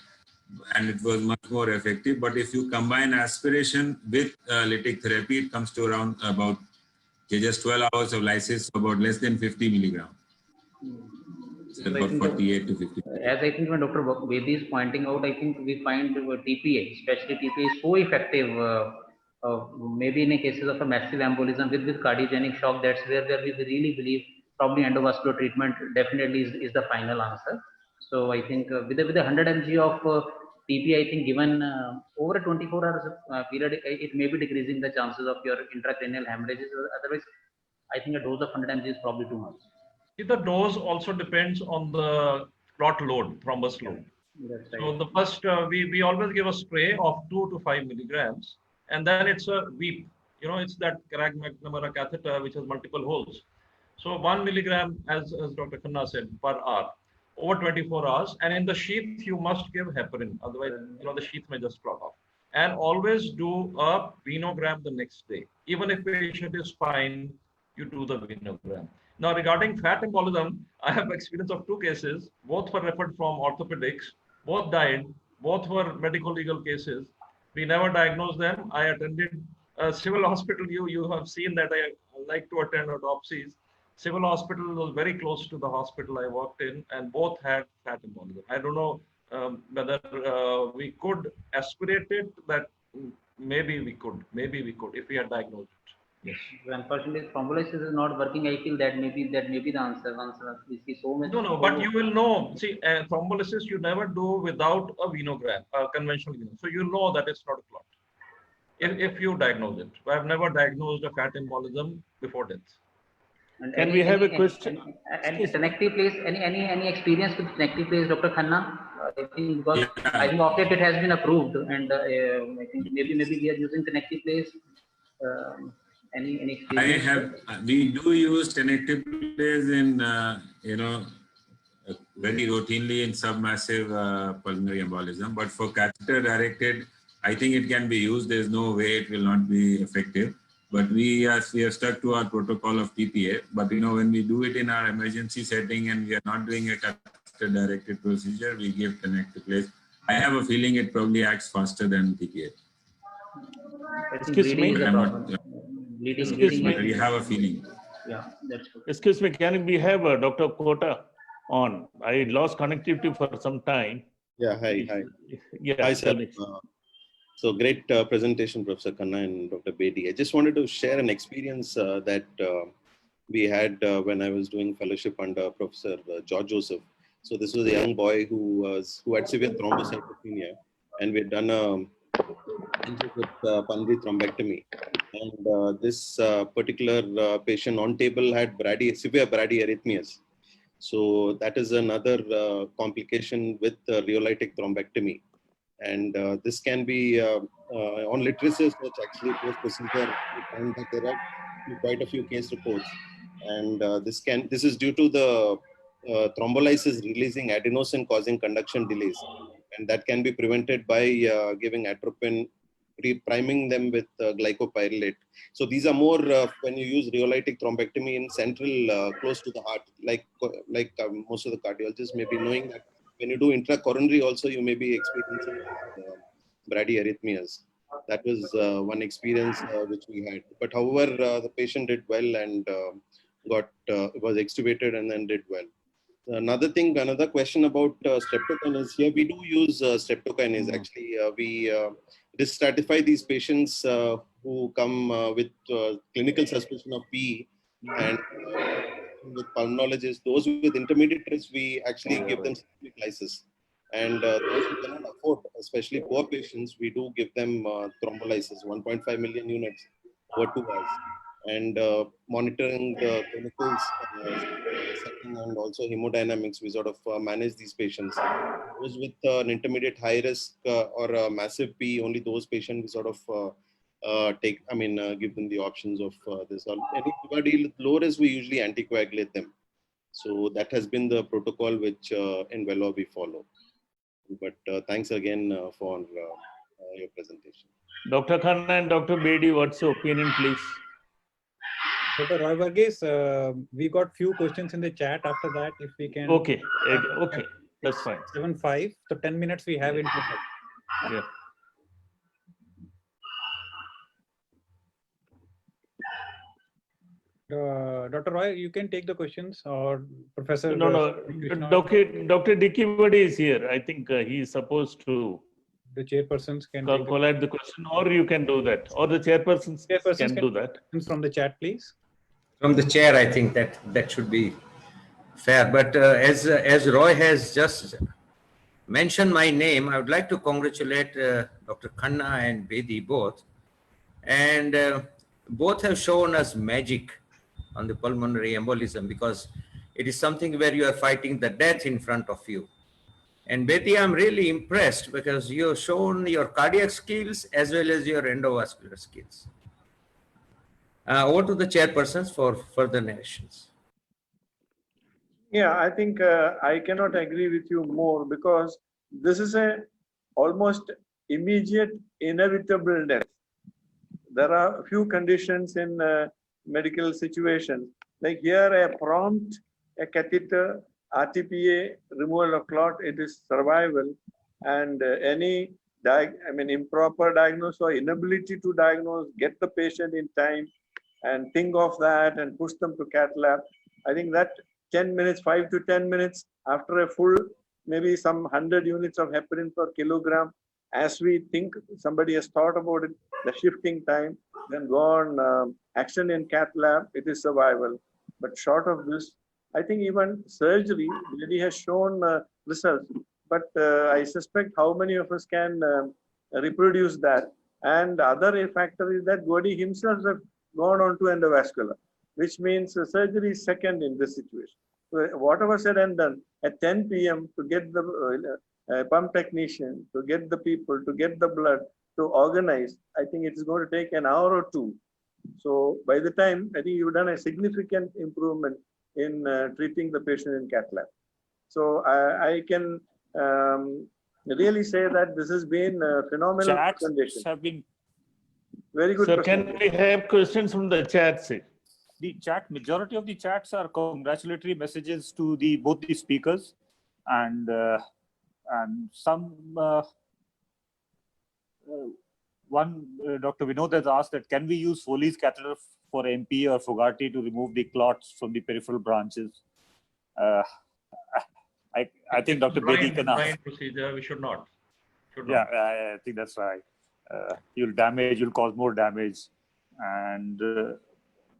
and it was much more effective. But if you combine aspiration with lytic therapy, it comes to around about just 12 hours of lysis, about less than 50 milligram. So about 48 to 50. As I think when Dr. Bedi is pointing out, I think we find TPA, especially TPA, is so effective. Maybe in a cases of a massive embolism with cardiogenic shock, that's where we really believe probably endovascular treatment definitely is the final answer. So I think with the 100 mg of TPA, I think given over a 24 hours period, it may be decreasing the chances of your intracranial hemorrhages. Otherwise, I think a dose of 100 mg is probably too much. The dose also depends on the clot load, thrombus load. That's right. So the first, we always give a spray of 2 to 5 milligrams, and then it's a weep. It's that Carrag McNamara catheter which has multiple holes. So 1 milligram, as Dr. Khanna said, per hour, over 24 hours. And in the sheath, you must give heparin. Otherwise, the sheath may just drop off. And always do a venogram the next day. Even if patient is fine, you do the venogram. Now, regarding fat embolism, I have experience of 2 cases. Both were referred from orthopedics. Both died. Both were medical legal cases. We never diagnosed them. I attended a civil hospital. You have seen that I like to attend autopsies. Civil hospital was very close to the hospital I worked in, and both had fat embolism. I don't know whether we could aspirate it. That maybe we could if we had diagnosed it. Yes. Unfortunately, thrombolysis is not working. I feel that maybe the answer. Once we see so much. No, but you will know. See, thrombolysis you never do without a venogram, a conventional venogram. So you know that it's not a clot. If you diagnose it. I have never diagnosed a fat embolism before death. And Can we have a question? And Excuse me. tenecteplase place, any experience with tenecteplase place, Dr. Khanna? I think because Yeah. I think of it has been approved, and I think maybe we are using tenecteplase place. Any I experience? have, we do use tenecteplase in, very routinely in submassive pulmonary embolism, but for catheter directed, I think it can be used. There's no way it will not be effective. But we are stuck to our protocol of TPA. But when we do it in our emergency setting and we are not doing a catheter directed procedure, we give tenecteplase. I have a feeling it probably acts faster than TPA. I think Excuse bleeding me? is a I'm not- problem. Bleeding, Excuse bleeding me. But we have a feeling. Yeah, that's good. Excuse me, can we have Dr. Kota on? I lost connectivity for some time. Yeah, hi. Yeah, Hi, tell sir. me. So great presentation, Professor Khanna and Dr. Bedi. I just wanted to share an experience that we had when I was doing fellowship under Professor George Joseph. So this was a young boy who had severe thrombocytopenia, and we had done a with pulmonary thrombectomy. And this particular patient on table had severe bradyarrhythmias. So that is another complication with rheolytic thrombectomy. And this can be on literature search actually post procedure. We find that there are quite a few case reports, and this is due to the thrombolysis releasing adenosine causing conduction delays, and that can be prevented by giving atropine, priming them with glycopyrrolate. So these are more when you use rheolytic thrombectomy in central close to the heart, like most of the cardiologists may be knowing that when you do intracoronary also you may be experiencing bradyarrhythmias. That was one experience which we had. But however, the patient did well and was extubated and then did well. Another question about streptokinase. Here we do use streptokinase. Actually, we disstratify these patients who come with clinical suspicion of PE, and with pulmonologists, those with intermediate risk, we actually give them systemic lysis. And those who cannot afford, especially poor patients, we do give them thrombolysis, 1.5 million units over 2 hours. And monitoring the clinicals setting and also hemodynamics, we sort of manage these patients. Those with an intermediate high risk or a massive P, only those patients we sort of give them the options of this. Anybody low risk, we usually anticoagulate them. So that has been the protocol which in Vellore we follow. But thanks again for your presentation. Dr. Khanna and Dr. Bedi, what's your opinion, please? Dr. Roy Varghese, we got few questions in the chat. After that, if we can. Okay, okay, that's fine. 7:05, so 10 minutes we have in total. Yeah. Dr. Roy, you can take the questions, or Professor. No. Dr. Dickey is here. I think he is supposed to. The chairpersons can collate the question, or you can do that, or the chairpersons can do that. From the chat, please. From the chair, I think that should be fair. But as Roy has just mentioned my name, I would like to congratulate Dr. Khanna and Bedi both. And both have shown us magic on the pulmonary embolism, because it is something where you are fighting the death in front of you. And Bedi, I'm really impressed because you have shown your cardiac skills as well as your endovascular skills. Over to the chairpersons for further narrations. Yeah, I think I cannot agree with you more, because this is a almost immediate inevitable death. There are a few conditions in medical situations, like here a prompt, a catheter, RTPA, removal of clot, it is survival, and any improper diagnosis or inability to diagnose, get the patient in time and think of that and push them to cath lab. I think that 10 minutes, 5 to 10 minutes after a full, maybe some 100 units of heparin per kilogram, as we think somebody has thought about it, the shifting time, then go on action in cath lab, it is survival. But short of this, I think even surgery really has shown results. But I suspect how many of us can reproduce that. And other factor is that Godi himself have gone on to endovascular, which means surgery is second in this situation. So whatever said and done, at 10 p.m. to get the pump technician, to get the people, to get the blood, to organize, I think it is going to take an hour or two. So by the time, I think you've done a significant improvement in treating the patient in cath lab. So I can really say that this has been a phenomenal Chats presentation. have been, Very good. Sir, can we have questions from the chat, sir? the chat, majority of the chats are congratulatory messages to both the speakers, and some Dr. Vinod has asked that can we use Foley's catheter for MP or Fogarty to remove the clots from the peripheral branches? I think Dr. Bedi can answer. Blind procedure, we should not. Yeah, I think that's right. You'll cause more damage, and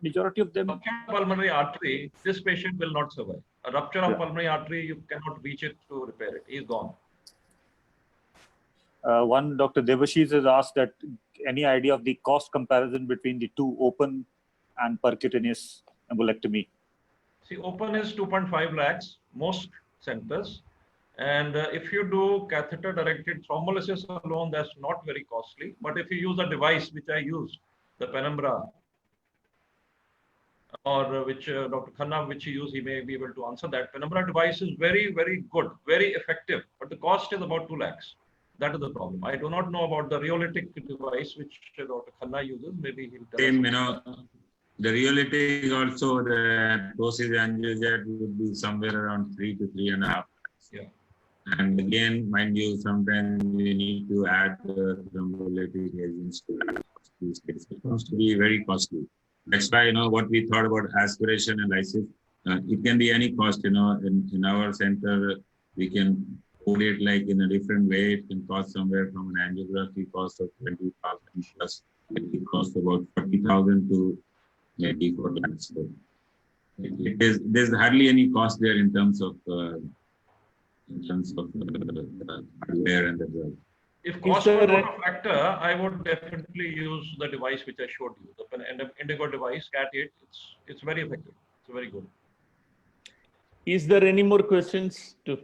majority of them. Rupture of pulmonary artery, this patient will not survive. A rupture of pulmonary artery, you cannot reach it to repair it. He's gone. One Dr. Devashish has asked that any idea of the cost comparison between the two open and percutaneous embolectomy? See, open is 2.5 lakhs, most centers. And if you do catheter-directed thrombolysis alone, that's not very costly. But if you use a device, which I used, the Penumbra, or which Dr. Khanna, which he used, he may be able to answer that. Penumbra device is very, very good, very effective, but the cost is about 2 lakhs. That is the problem. I do not know about the Rheolytic device, which Dr. Khanna uses. Maybe he'll tell Same, us. The Rheolytic also, the dosage angiojet would be somewhere around 3 to 3.5 lakhs. Yeah. And again, mind you, sometimes we need to add thrombolytic agents to that. It comes to be very costly. That's why, what we thought about aspiration and lysis, it can be any cost, in our center, we can code it like in a different way. It can cost somewhere from an angiography cost of 20,000 plus. It can cost about 40,000 to maybe 4 lakhs. So there's hardly any cost there in terms of the hardware and the drug. If cost were not a factor, I would definitely use the device which I showed you, the Indigo device, CAT8. It's very effective. It's very good. Is there any more questions to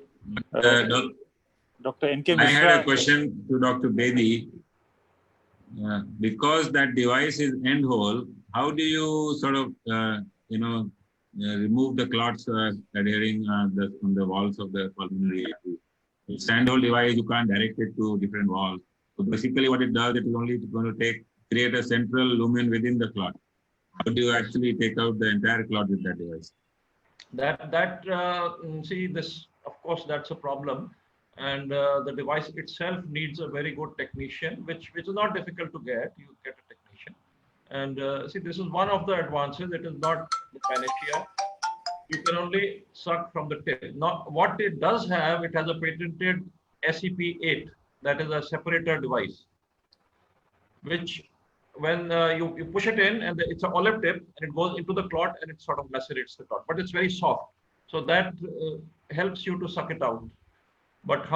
Dr. N.K. I Mishra? had a question to Dr. Bedi. Because that device is end hole, how do you sort of, remove the clots adhering on the walls of the pulmonary artery? It's end hole device, you can't direct it to different walls. So basically what it does, it is only going to create a central lumen within the clot. How do you actually take out the entire clot with that device? See, this, of course, that's a problem. And the device itself needs a very good technician, which is not difficult to get. You get a technician. And see, this is one of the advances. It is not the panacea. You can only suck from the tip. Now, what it does have, it has a patented SEP8, that is a separator device, which when you push it in, and it's an olive tip, and it goes into the clot, and it sort of macerates the clot, but it's very soft. So that helps you to suck it out. But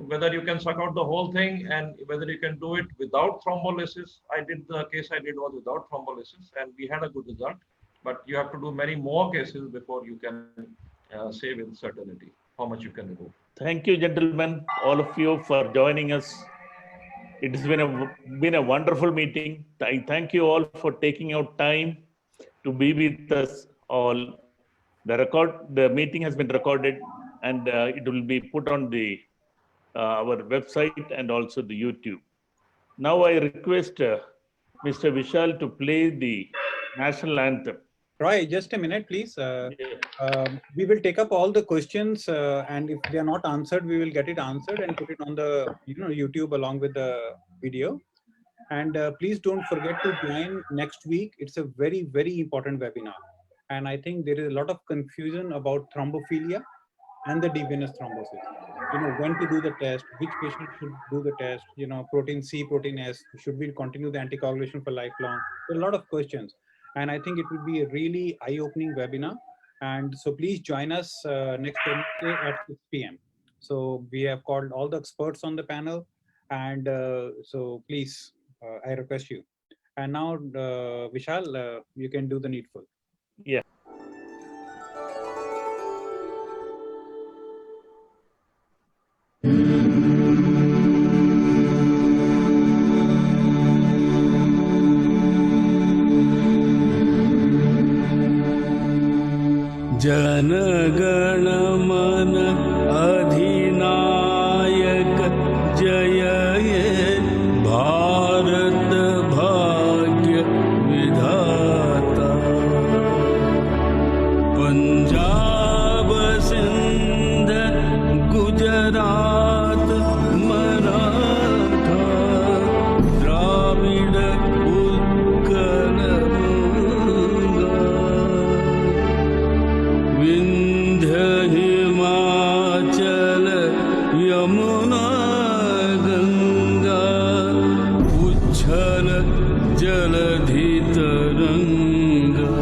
whether you can suck out the whole thing and whether you can do it without thrombolysis, the case I did was without thrombolysis, and we had a good result. But you have to do many more cases before you can say with certainty how much you can remove. Thank you, gentlemen, all of you, for joining us. It has been a wonderful meeting. I thank you all for taking out time to be with us all. The meeting has been recorded, and it will be put on our website and also the YouTube. Now I request Mr. Vishal to play the national anthem. Roy, just a minute, please. We will take up all the questions, and if they are not answered, we will get it answered and put it on the YouTube along with the video. And please don't forget to join next week. It's a very, very important webinar. And I think there is a lot of confusion about thrombophilia. and the deep venous thrombosis. When to do the test, which patient should do the test, protein C, protein S, should we continue the anticoagulation for lifelong? There are a lot of questions. And I think it will be a really eye-opening webinar. And so please join us next Wednesday at 6 p.m. So we have called all the experts on the panel. And so please, I request you. And now, Vishal, you can do the needful. Yeah. Jana Gana मन अधिनायक जय हे भारत भाग्य विधाता पंजाब सिंध गुजरात मराठा द्राविड़ उत्कल विंध्य हिमाचल यमुना गंगा उच्छल जलधि तरंगा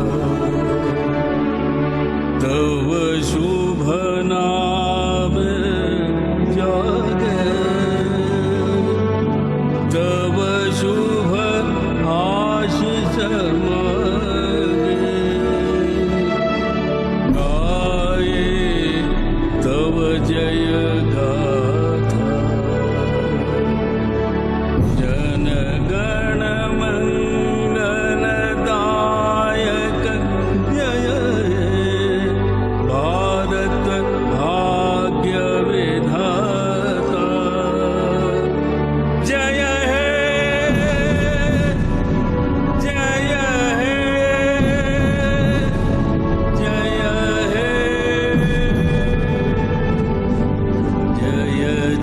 तव शुभ नाम जागे तव शुभ आशीष मागे गाये तव जय गाथा जन गण मंगलदायक जय हे भारत भाग्य विधाता जय हे जय हे जय हे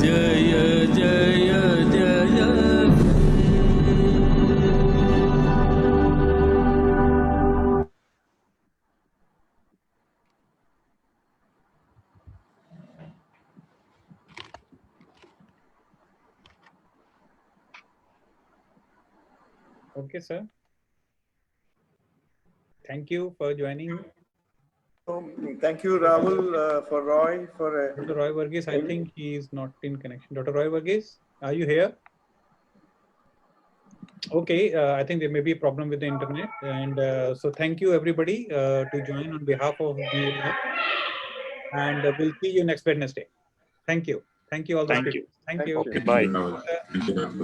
जय जय जय जय Okay, sir. Thank you for joining. Thank you, Rahul, for Roy, for Dr. Roy Varghese, I think he is not in connection. Dr. Roy Varghese, are you here? Okay, I think there may be a problem with the internet. And so thank you everybody to join on behalf of the and we'll see you next Wednesday. Thank you. Thank you all. Thank you. Thank you. Okay, bye. Thank you, Rahul. Thank you, Rahul.